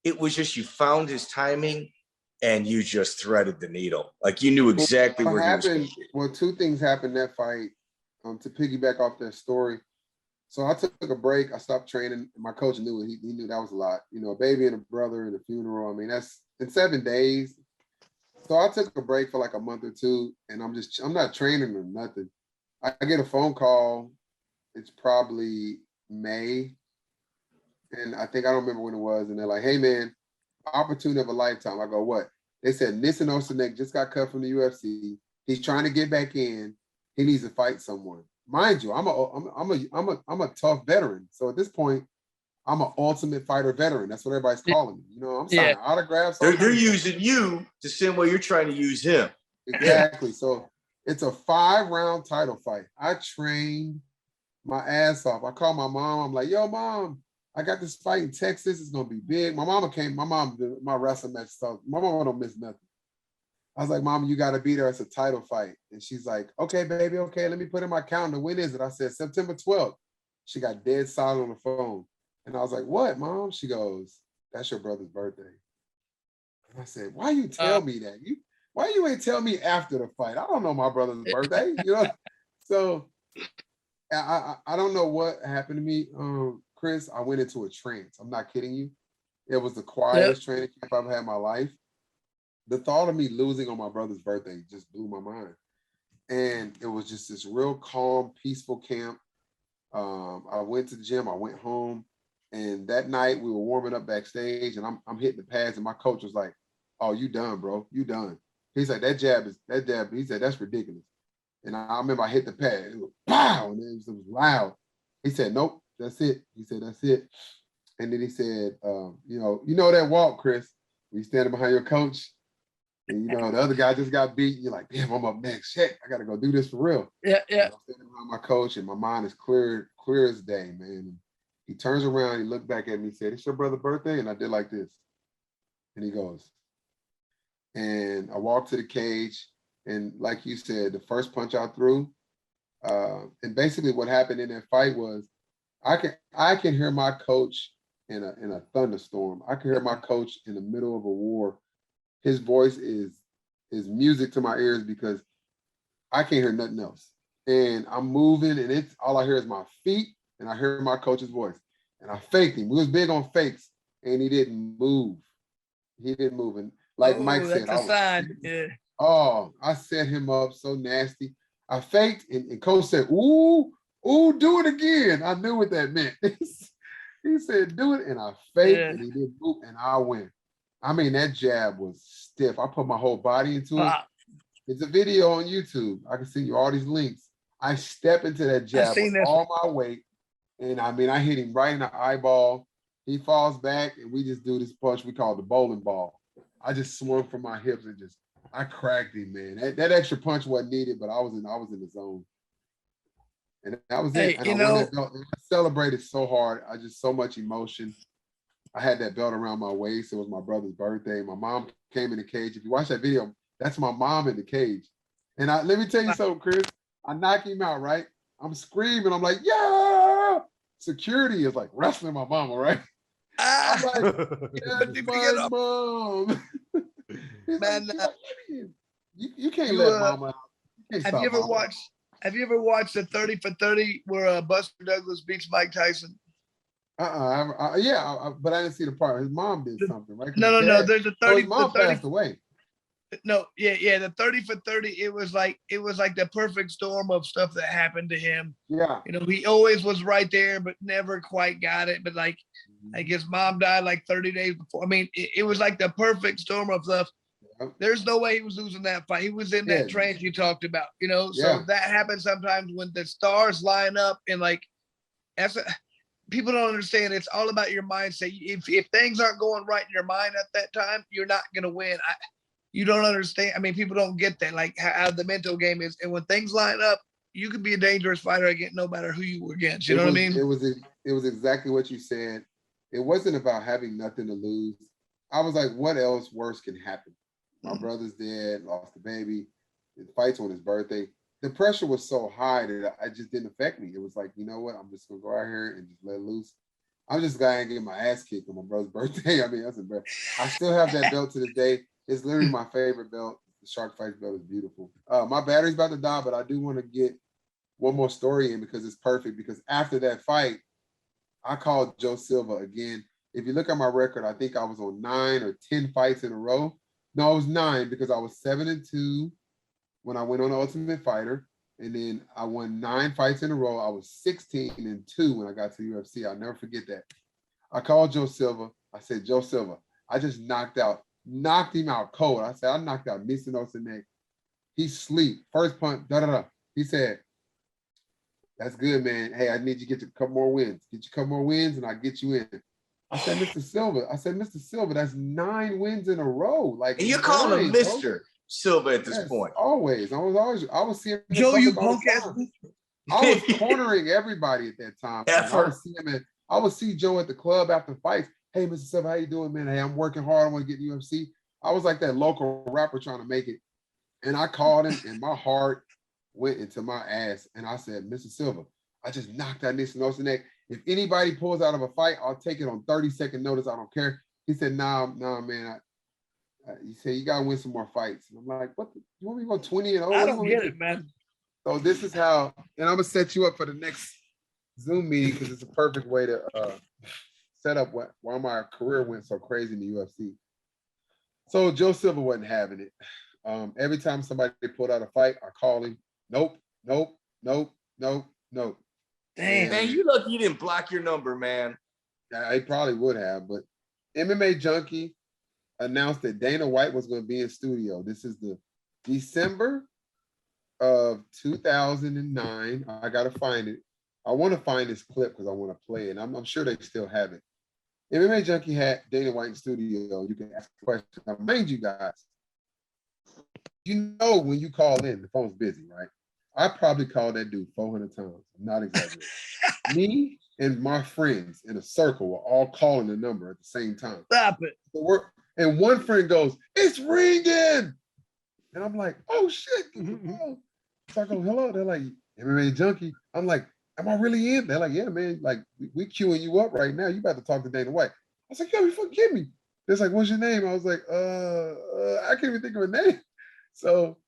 It was just, you found his timing and you just threaded the needle. Like you knew exactly where he was going. Well, two things happened that fight. To piggyback off that story. So I took a break. I stopped training. My coach knew it. He knew that was a lot. You know, a baby and a brother and a funeral. I mean, that's in 7 days. So I took a break for like a month or two, and I'm not training or nothing. I get a phone call. It's probably May. And I don't remember when it was. And they're like, hey, man, opportunity of a lifetime. I go, what? They said, Nissen just got cut from the UFC. He's trying to get back in. He needs to fight someone. Mind you, I'm a tough veteran. So at this point, I'm an ultimate fighter veteran. That's what everybody's calling me. You know, I'm signing autographs. They're using you the same way you're trying to use him. Exactly. So it's a 5-round title fight. I trained my ass off. I called my mom. I'm like, yo, mom, I got this fight in Texas. It's gonna be big. My mom did my wrestling match stuff. My mama don't miss nothing. I was like, Mom, you gotta be there. It's a title fight. And she's like, okay, baby, okay, let me put in my calendar. When is it? I said, September 12th. She got dead silent on the phone. And I was like, what, Mom? She goes, that's your brother's birthday. And I said, why you tell me that? Why you ain't tell me after the fight? I don't know my brother's birthday, you know? So I don't know what happened to me, Chris. I went into a trance. I'm not kidding you. It was the quietest training camp I've had in my life. The thought of me losing on my brother's birthday just blew my mind. And it was just this real calm, peaceful camp. I went to the gym, I went home, and that night we were warming up backstage, and I'm hitting the pads, and my coach was like, oh, you done, bro, you done. He's like, that jab, he said, that's ridiculous. And I remember I hit the pad, it was pow, and it was loud. He said, nope, that's it. He said, that's it. And then he said, you know that walk, Chris, when you standing behind your coach, and you know the other guy just got beat. You're like, damn, I'm up next. Shit, I gotta go do this for real. Yeah. I'm standing behind my coach, and my mind is clear as day, man. And he turns around, he looked back at me, said, "It's your brother's birthday," and I did like this. And he goes, and I walked to the cage, and like you said, the first punch I threw, and basically what happened in that fight was, I can hear my coach in a thunderstorm. I can hear my coach in the middle of a war. His voice is music to my ears because I can't hear nothing else. And I'm moving, and it's all I hear is my feet, and I hear my coach's voice. And I faked him. We was big on fakes, and he didn't move. And like Mike said, I set him up so nasty. I faked, and coach said, ooh, do it again. I knew what that meant. He said, do it, and I faked, and he didn't move, and I went. I mean, that jab was stiff. I put my whole body into it. It's a video on YouTube. I can send you all these links. I step into that jab with all my weight. And I mean, I hit him right in the eyeball. He falls back, and we just do this punch we call the bowling ball. I just swung from my hips and I cracked him, man. That extra punch wasn't needed, but I was in the zone. And that was it. And I celebrated so hard. So much emotion. I had that belt around my waist. It was my brother's birthday. My mom came in the cage. If you watch that video, that's my mom in the cage. And let me tell you something, Chris. I knock him out, right? I'm screaming. I'm like, yeah! Security is like wrestling my mama, right? I'm like, yes, my mom. Man, like, you can't let mama out. Have you ever watched the 30 for 30 where Buster Douglas beats Mike Tyson? But I didn't see the part. His mom did something, right? No. There's a 30. His mom passed away. No, the 30 for 30. It was like the perfect storm of stuff that happened to him. Yeah, you know, he always was right there, but never quite got it. But like his mom died like 30 days before. I mean, it was like the perfect storm of stuff. Yeah. There's no way he was losing that fight. He was in that trance you talked about. You know, so that happens sometimes when the stars line up, and like people don't understand. It's all about your mindset. If things aren't going right in your mind at that time, you're not going to win. You don't understand. I mean, people don't get that, like how the mental game is. And when things line up, you can be a dangerous fighter against no matter who you were against. You know what I mean? It was exactly what you said. It wasn't about having nothing to lose. I was like, what else worse can happen? My brother's dead, lost a baby, it fights on his birthday. The pressure was so high that I just didn't affect me. It was like, you know what? I'm just gonna go out here and just let loose. I'm just going to get my ass kicked on my brother's birthday. I mean, that's embarrassing. I still have that belt to this day. It's literally my favorite belt. The Shark Fights belt is beautiful. My battery's about to die, but I do want to get one more story in because it's perfect. Because after that fight, I called Joe Silva again. If you look at my record, I think I was on 9 or 10 fights in a row. No, it was 9 because I was 7-2 when I went on Ultimate Fighter. And then I won 9 fights in a row. I was 16-2 when I got to the UFC. I'll never forget that. I called Joe Silva. I said, Joe Silva, I just knocked him out cold. I said, I knocked out Nissen. He sleep. First punch, da-da-da. He said, that's good, man. Hey, I need you to get you a couple more wins. Get you a couple more wins and I'll get you in. I said, Mr. Silva, that's 9 wins in a row. Like, and you're calling him Mr. Silva at this point. Always. I was seeing Joe, you punk ass. I was cornering everybody at that time. I would see Joe at the club after fights. Hey, Mr. Silva, how you doing, man? Hey, I'm working hard. I want to get in the UFC. I was like that local rapper trying to make it. And I called him and my heart went into my ass. And I said, Mr. Silva, I just knocked out Nissen. If anybody pulls out of a fight, I'll take it on 30-second notice. I don't care. He said, nah, man. He said, you got to win some more fights. And I'm like, what? You want me to go 20-0? I don't get it, man. So this is how, and I'm going to set you up for the next Zoom meeting because it's a perfect way to set up why my career went so crazy in the UFC. So Joe Silva wasn't having it. Every time somebody pulled out a fight, I call him. Nope. Dang, man, you lucky you didn't block your number, man. I probably would have, but MMA Junkie announced that Dana White was going to be in studio. This is the December of 2009. I got to find it. I want to find this clip because I want to play it. I'm sure they still have it. MMA Junkie had Dana White in studio. You can ask questions. Now, mind you guys, you know when you call in, the phone's busy, right? I probably called that dude 400 times. I'm not exaggerating. Me and my friends in a circle were all calling the number at the same time. Stop it. And one friend goes, it's ringing. And I'm like, oh shit. So I go, hello. They're like, MMA Junkie. I'm like, am I really in? They're like, yeah, man. Like, we queuing you up right now. You about to talk to Dana White. I was like, yo, you fucking kidding me. They're like, what's your name? I was like, I can't even think of a name. So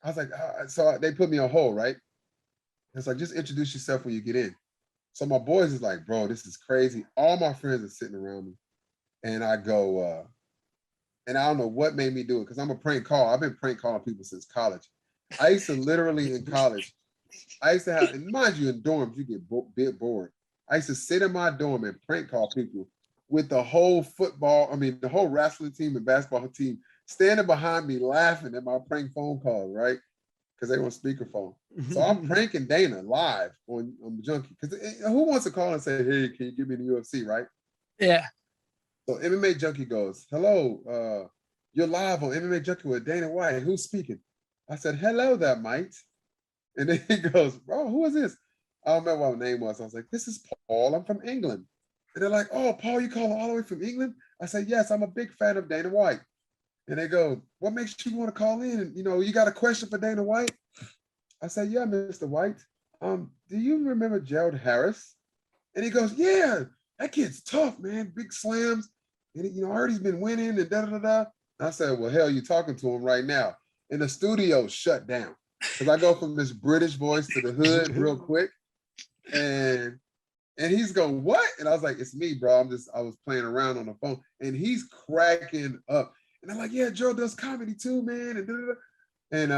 I was like, so they put me on hold, right? It's like, just introduce yourself when you get in. So my boys is like, bro, this is crazy. All my friends are sitting around me. And I go, and I don't know what made me do it because I'm a prank call. I've been prank calling people since college. I used to literally in college, I used to have, and mind you, in dorms, you get bit bored. I used to sit in my dorm and prank call people with the whole the whole wrestling team and basketball team standing behind me laughing at my prank phone call, right? Because they were on speakerphone. So I'm pranking Dana live on the Junkie. Because who wants to call and say, hey, can you give me the UFC, right? Yeah. So MMA Junkie goes, hello, you're live on MMA Junkie with Dana White. Who's speaking? I said, hello there, mate. And then he goes, bro, who is this? I don't remember what my name was. I was like, this is Paul. I'm from England. And they're like, oh, Paul, you calling all the way from England? I said, yes, I'm a big fan of Dana White. And they go, what makes you want to call in? And, you got a question for Dana White? I said, yeah, Mr. White. Do you remember Gerald Harris? And he goes, yeah, that kid's tough, man. Big slams. And, I heard he's been winning and da-da-da-da. I said, well, hell, you're talking to him right now. And the studio shut down. Because I go from this British voice to the hood real quick. And he's going, what? And I was like, it's me, bro. I was playing around on the phone. And he's cracking up. And I'm like, yeah, Joe does comedy too, man. And da-da-da. And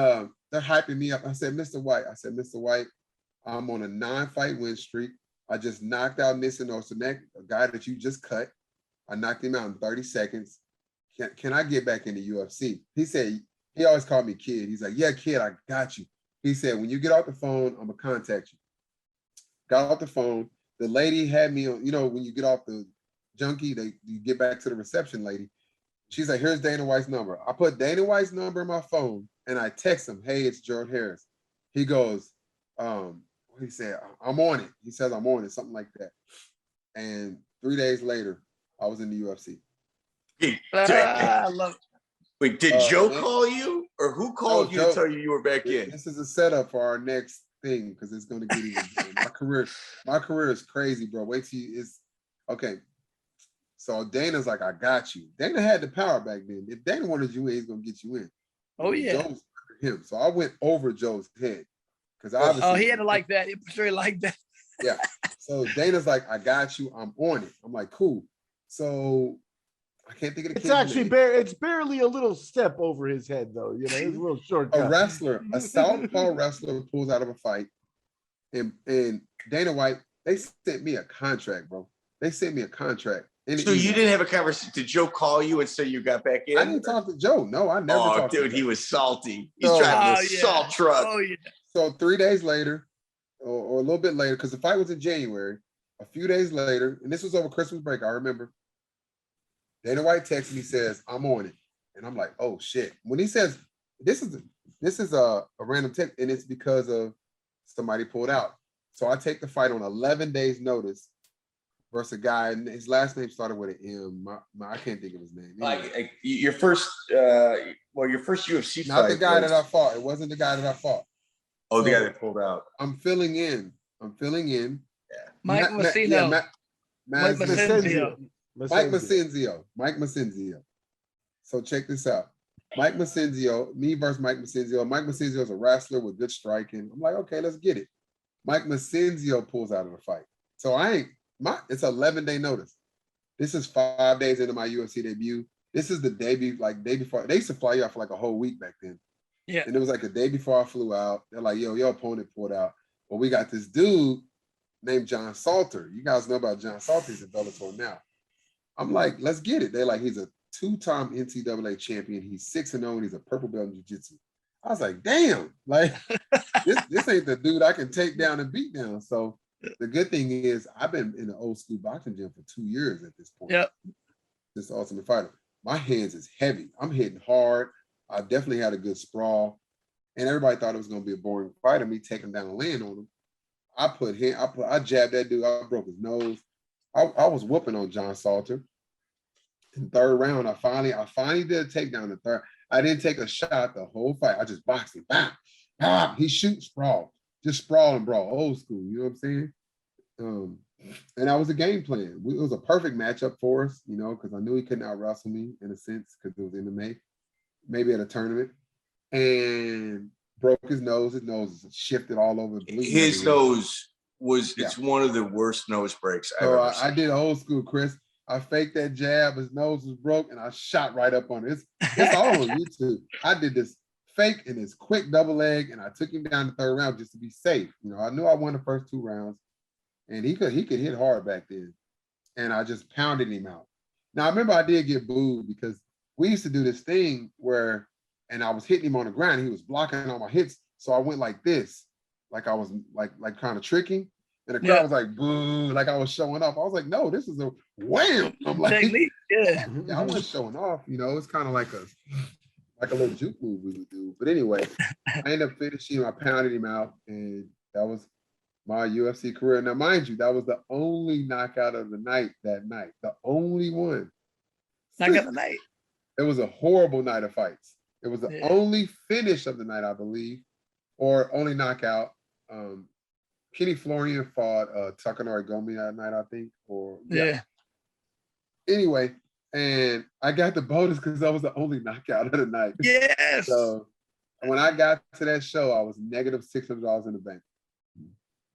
they're hyping me up. I said, Mr. White, I'm on a 9-fight win streak. I just knocked out Nissen, a guy that you just cut. I knocked him out in 30 seconds. Can I get back in the UFC? He said, he always called me kid. He's like, yeah, kid, I got you. He said, when you get off the phone, I'm going to contact you. Got off the phone. the lady had me on, when you get off the junkie, you get back to the reception lady. She's like, here's Dana White's number. I put Dana White's number in my phone and I text him, hey, it's Gerald Harris. He goes, he said, I'm on it. He says, I'm on it, something like that. And 3 days later, I was in the UFC. I love it. Wait, did Joe call you, or who called you to tell you were back in? This is a setup for our next thing because it's going to get even better. My career is crazy, bro. Wait till it's okay. So Dana's like, I got you. Dana had the power back then. If Dana wanted you in, he's going to get you in. Oh yeah. Joe's him. So I went over Joe's head because obviously. He had to like that. He sure like that. Yeah. So Dana's like, I got you. I'm on it. I'm like, cool. So I can't think of the. It's actually it's barely a little step over his head, though. It's a little short. A southpaw wrestler pulls out of a fight, and Dana White, they sent me a contract, bro. They sent me a contract. So you didn't have a conversation? Did Joe call you and say you got back in? I didn't talk to Joe. No, I never talked to him. Dude, he was salty. He's driving a salt truck. Oh, yeah. So 3 days later, or a little bit later, because the fight was in January, a few days later, and this was over Christmas break, I remember, Dana White texts me, says, I'm on it. And I'm like, oh, shit. When he says, this is a random text, and it's because of somebody pulled out. So I take the fight on 11 days notice versus a guy, and his last name started with an M. I can't think of his name. Anyway. Like your first UFC fight. Not the guy that I fought. It wasn't the guy that I fought. Oh, the guy that pulled out. I'm filling in. Yeah. Mike Massino. Mike Massenzio. So check this out. Mike Massenzio, me versus Mike Massenzio. Mike Massenzio is a wrestler with good striking. I'm like, okay, let's get it. Mike Massenzio pulls out of the fight. So it's 11-day notice. This is 5 days into my UFC debut. This is the day before. They used to fly you out for like a whole week back then. Yeah. And it was like the day before I flew out. They're like, yo, your opponent pulled out. Well, we got this dude named John Salter. You guys know about John Salter. He's a Bellator now. I'm like, let's get it. They're like, he's a 2-time NCAA champion. He's 6-0 and he's a purple belt in jiu-jitsu. I was like, damn, like this ain't the dude I can take down and beat down. So the good thing is I've been in the old school boxing gym for 2 years at this point. Yep. This Ultimate Fighter. My hands is heavy. I'm hitting hard. I definitely had a good sprawl. And everybody thought it was going to be a boring fight of me taking down and laying on him. I jabbed that dude. I broke his nose. I was whooping on John Salter. In third round, I finally did a takedown in the third. I didn't take a shot the whole fight. I just boxed him. Bam, bam. He shoots, sprawl. Just sprawl and brawl. Old school. You know what I'm saying? And that was the game plan. It was a perfect matchup for us, because I knew he couldn't out wrestle me in a sense because it was MMA, maybe at a tournament. And broke his nose. His nose is shifted all over. His nose it's one of the worst nose breaks I've ever seen. I did old school, Chris. I faked that jab. His nose was broke, and I shot right up on it. It's all on YouTube. I did this fake and this quick double leg, and I took him down the third round just to be safe. I knew I won the first 2 rounds, and he could hit hard back then, and I just pounded him out. Now I remember I did get booed because we used to do this thing where, and I was hitting him on the ground. And he was blocking all my hits, so I went like this, like I was like kind of tricking. And the crowd was like, boo, like I was showing off. I was like, no, this is a wham. I'm like, yeah, I wasn't showing off. It's kind of like a little juke move we would do. But anyway, I ended up finishing him. I pounded him out, and that was my UFC career. Now, mind you, that was the only knockout of the night that night. The only one. Knockout of the night. It was a horrible night of fights. It was the only finish of the night, I believe, or only knockout. Kenny Florian fought Takanori Gomi that night, I think. Anyway, and I got the bonus because that was the only knockout of the night. Yes. So when I got to that show, I was negative $600 in the bank.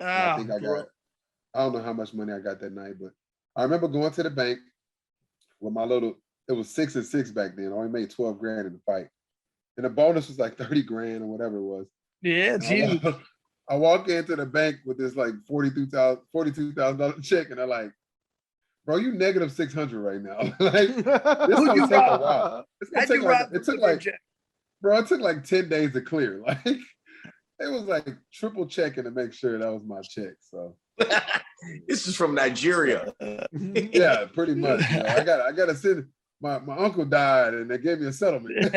I think I don't know how much money I got that night, but I remember going to the bank with my it was 6 and 6 back then. I only made 12 grand in the fight. And the bonus was like 30 grand or whatever it was. Yeah, it's huge. I walk into the bank with this like $42,000 check, and they're like, bro, you negative 600 right now. Like, this gonna take a while. It took like 10 days to clear. Like, it was like triple checking to make sure that was my check. So, This is from Nigeria. Yeah, pretty much. You know, I got to send. My uncle died, and they gave me a settlement.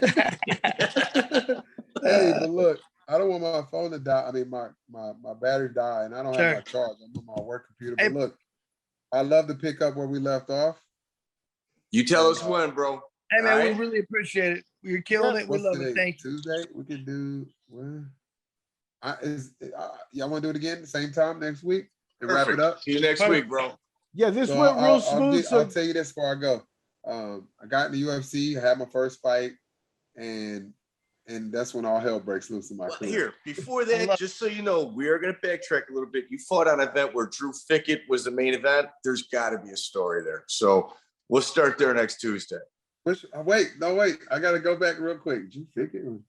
Hey, but look, I don't want my phone to die. I mean, my battery die, and I don't have my charge. I'm on my work computer. But look, I love to pick up where we left off. You tell us when, bro. Hey, man, we really appreciate it. You're killing it. We love it. Thank you. Tuesday, we can do. Y'all want to do it again at the same time next week and wrap it up? See you next week, bro. Yeah, this went real smooth. I'll tell you this before I go. I got in the UFC, I had my first fight, and that's when all hell breaks loose in my career. Here, before that, just so you know, we are going to backtrack a little bit. You fought on an event where Drew Fickett was the main event. There's got to be a story there. So we'll start there next Tuesday. Wait. I got to go back real quick. Drew Fickett.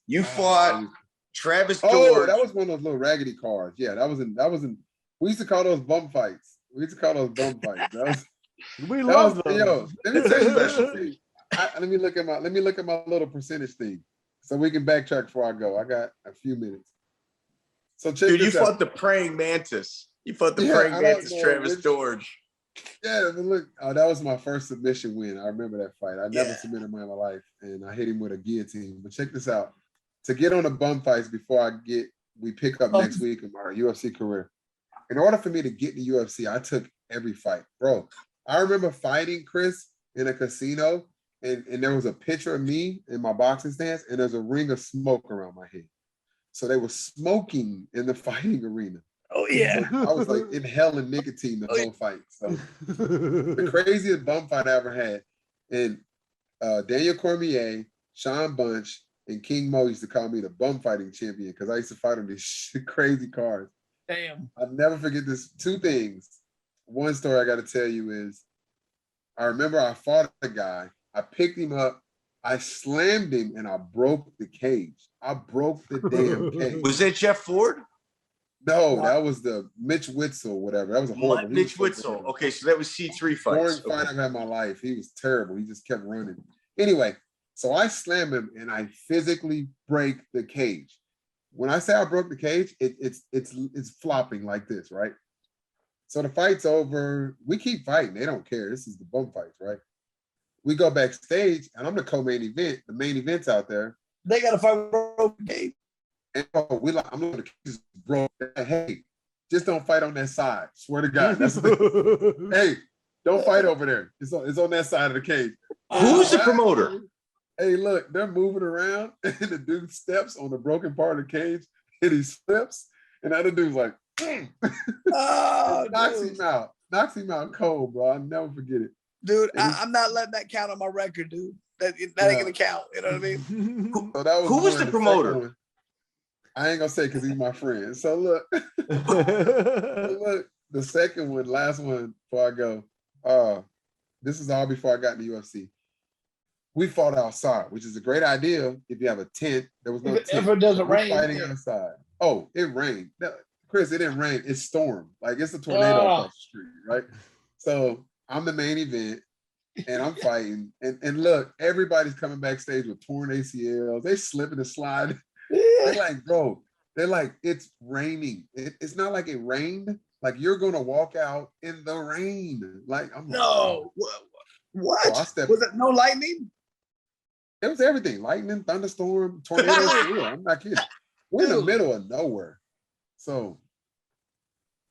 You fought Travis George. Oh, that was one of those little raggedy cards. Yeah, that was in. We used to call those bum fights. We love them. Yo, let me tell you special thing. Let me look at my little percentage thing, so we can backtrack before I go. I got a few minutes. So check dude, this you out. fought the praying mantis. You fought the praying mantis, Travis George. Yeah, but look, that was my first submission win. I remember that fight. I never submitted in my life, and I hit him with a guillotine. But check this out. To get on the bum fights before we pick up next week in my UFC career. In order for me to get in the UFC, I took every fight, bro. I remember fighting Chris in a casino, and there was a picture of me in my boxing stance, and there's a ring of smoke around my head. So they were smoking in the fighting arena. Oh, yeah. So I was like inhaling nicotine the whole fight. So the craziest bum fight I ever had. And Daniel Cormier, Sean Bunch, and King Mo used to call me the bum fighting champion because I used to fight on these crazy cards. Damn. I'll never forget this. Two things. One story I got to tell you is I remember I fought a guy. I picked him up. I slammed him and I broke the cage. I broke the damn cage. Was that Jeff Ford? No, that was the Mitch Witzel, whatever. That was a horrible. Mitch Witzel. Okay, so that was C3 fights. Boring fight I've had in my life. He was terrible. He just kept running. Anyway, so I slam him and I physically break the cage. When I say I broke the cage, it's flopping like this, right? So the fight's over. We keep fighting. They don't care. This is the bum fights, right? We go backstage, and I'm the co-main event. The main event's out there. They got to fight broken cage. And I'm like, just bro. Hey, just don't fight on that side. Swear to God. Hey, don't fight over there. It's on that side of the cage. Who's the promoter? Hey, look, they're moving around, and the dude steps on the broken part of the cage, and he slips, and the other dude's like, knocks him out cold, bro. I'll never forget it. Dude, I'm not letting that count on my record, dude. That ain't gonna count. You know what I mean? Who was the promoter? I ain't gonna say because he's my friend. So look, the second one, last one before I go. This is all before I got in the UFC. We fought outside, which is a great idea if you have a tent. There was no tent. If it doesn't rain, fighting outside. Oh, it rained. No, Chris, it didn't rain. It stormed. Like it's a tornado across the street, right? So I'm the main event, and I'm fighting. And look, everybody's coming backstage with torn ACLs. They slipping and sliding. They're like, bro, it's raining. It's not like it rained. Like you're gonna walk out in the rain. Like I'm no. What? So was it no lightning? It was everything. Lightning, thunderstorm, tornadoes. Yeah, I'm not kidding. We're in the middle of nowhere. So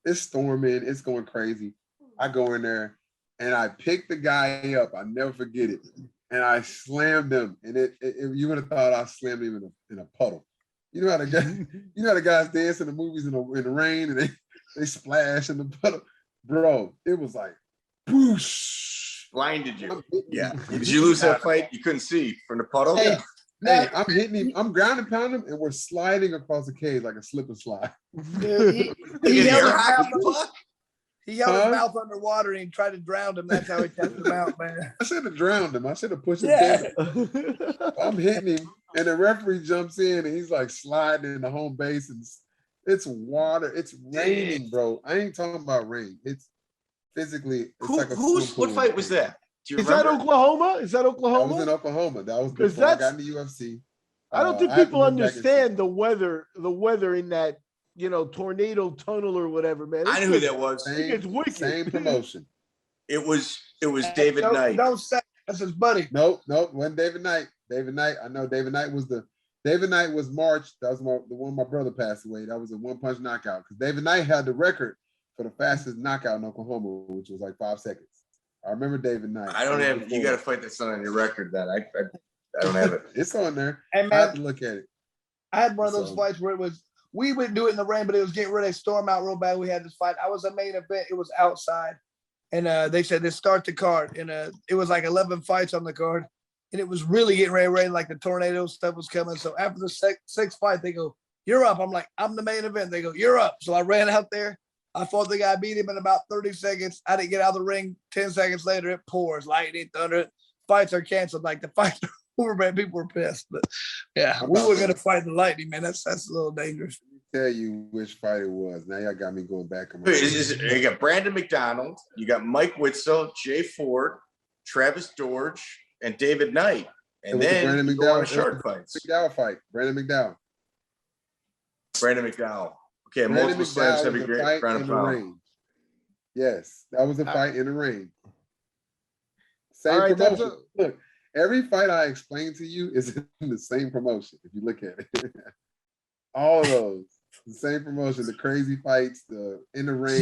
it's storming. It's going crazy. I go in there and I pick the guy up. I never forget it. And I slammed him. And you would have thought I slammed him in a puddle. You know how the guys dance in the movies in the rain and they splash in the puddle. Bro, it was like boosh. Blinded you. Yeah. Did you lose that fight? You couldn't see from the puddle? Hey, I'm hitting him. I'm ground and pounding him, and we're sliding across the cage like a slip and slide. Dude, he held his mouth underwater and he tried to drown him. That's how he kept him out, man. I should have drowned him. I should have pushed him down. I'm hitting him, and the referee jumps in, and he's like sliding in the home base, and it's water. It's raining, bro. I ain't talking about rain. It's physically. It's what fight was that? Is that Oklahoma? That was in Oklahoma. That was before I got in the UFC. I don't think people understand the weather in that tornado tunnel or whatever, man. I knew who that was. It's wicked. Same promotion. It was David Knight. Don't say that's his buddy. Nope, wasn't David Knight. David Knight, I know David Knight was March. That was the one my brother passed away. That was a one-punch knockout. Because David Knight had the record for the fastest knockout in Oklahoma, which was like 5 seconds. I remember David Knight. I don't have. You got to fight that son on your record. Then I don't have it. It's on there. Hey, man, I have to look at it. I had one of those fights where we would do it in the rain, but it was getting ready to storm out real bad. We had this fight. I was a main event. It was outside, and they said they start the card, and it was like 11 fights on the card, and it was really getting ready to rain. Like the tornado stuff was coming. So after the sixth fight, they go, "You're up." I'm like, "I'm the main event." They go, "You're up." So I ran out there. I fought the guy, beat him in about 30 seconds. I didn't get out of the ring. 10 seconds later, it pours, lightning, thunder. Fights are canceled. Like the fights are over, man. People were pissed. But yeah, we were going to fight the lightning, man. That's a little dangerous. Tell you which fight it was. Now y'all got me going back. You got Brandon McDonald. You got Mike Witzel, Jay Ford, Travis Dorge, and David Knight. And then Brandon you go on short fights. McDowell fight. Brandon McDowell. Okay, multiple slams, heavy ground and pound. Yes, that was a fight in the rain. Same promotion. Look, every fight I explained to you is in the same promotion. If you look at it, all of those, the same promotion. The crazy fights, the in the rain.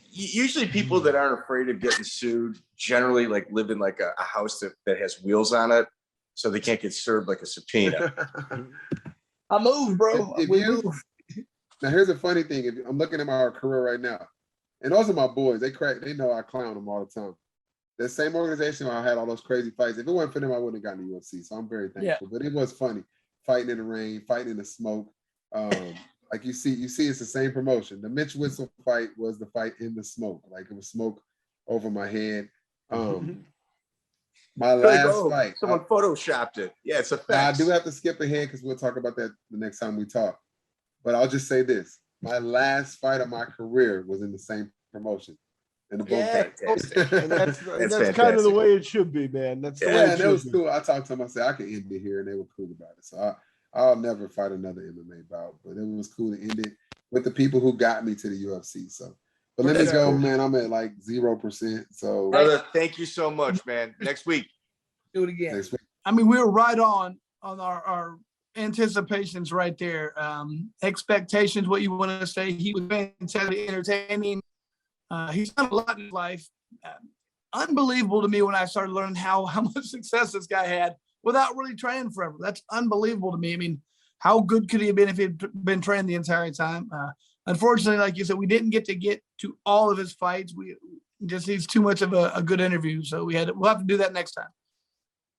Usually, people that aren't afraid of getting sued generally like live in like a house that has wheels on it, so they can't get served like a subpoena. I moved, bro. Now here's a funny thing. I'm looking at my career right now, and those are my boys. They know I clown them all the time. The same organization where I had all those crazy fights. If it wasn't for them, I wouldn't have gotten the UFC. So I'm very thankful. Yeah. But it was funny, fighting in the rain, fighting in the smoke. Like you see, it's the same promotion. The Mitch Whistle fight was the fight in the smoke. Like it was smoke over my head. My last fight. Someone photoshopped it. Yeah, it's a fact. I do have to skip ahead because we'll talk about that the next time we talk. But I'll just say this. My last fight of my career was in the same promotion. In the and that's kind of the way it should be, man. That's the way it was cool. I talked to them. I said, I can end it here. And they were cool about it. So I'll never fight another MMA bout. But it was cool to end it with the people who got me to the UFC. So, but let me go, man. I'm at like 0%. So, brother, thank you so much, man. Next week. Do it again. Next week. I mean, we were right on our anticipations right there. Expectations, what you want to say. He was fantastic, entertaining. He's done a lot in his life. Unbelievable to me when I started learning how much success this guy had without really training forever. That's unbelievable to me. I mean, how good could he have been if he'd been trained the entire time? Unfortunately, like you said, we didn't get to all of his fights. He's too much of a good interview. So we'll have to do that next time.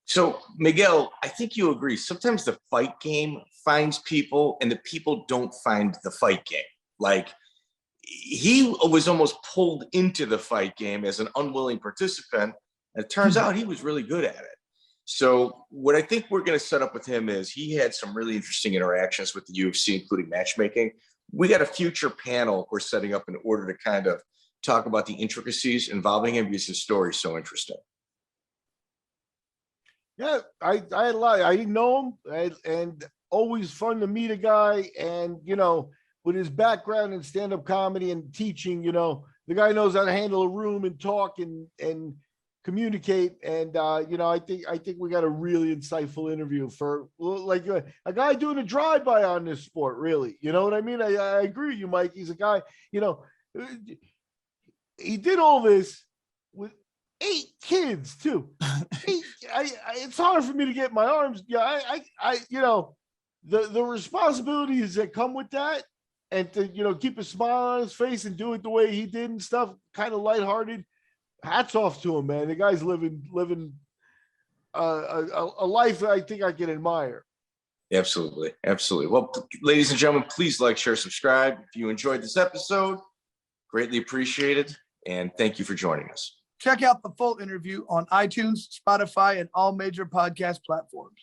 So, Miguel, I think you agree. Sometimes the fight game finds people and the people don't find the fight game. Like, he was almost pulled into the fight game as an unwilling participant. And it turns out he was really good at it. So what I think we're going to set up with him is he had some really interesting interactions with the UFC, including matchmaking. We got a future panel we're setting up in order to kind of talk about the intricacies involving him because his story is so interesting. Yeah, I didn't know him, and always fun to meet a guy. And, with his background in stand-up comedy and teaching, the guy knows how to handle a room and talk and communicate. And, I think we got a really insightful interview for like a guy doing a drive-by on this sport, really. You know what I mean? I agree with you, Mike. He's a guy, he did all this with 8 kids too. It's hard for me to get my arms. Yeah, the responsibilities that come with that, and to keep a smile on his face and do it the way he did and stuff, kind of lighthearted. Hats off to him, man. The guy's living a life that I think I can admire. Absolutely. Well, ladies and gentlemen, please like, share, subscribe. If you enjoyed this episode, greatly appreciated, and thank you for joining us. Check out the full interview on iTunes, Spotify, and all major podcast platforms.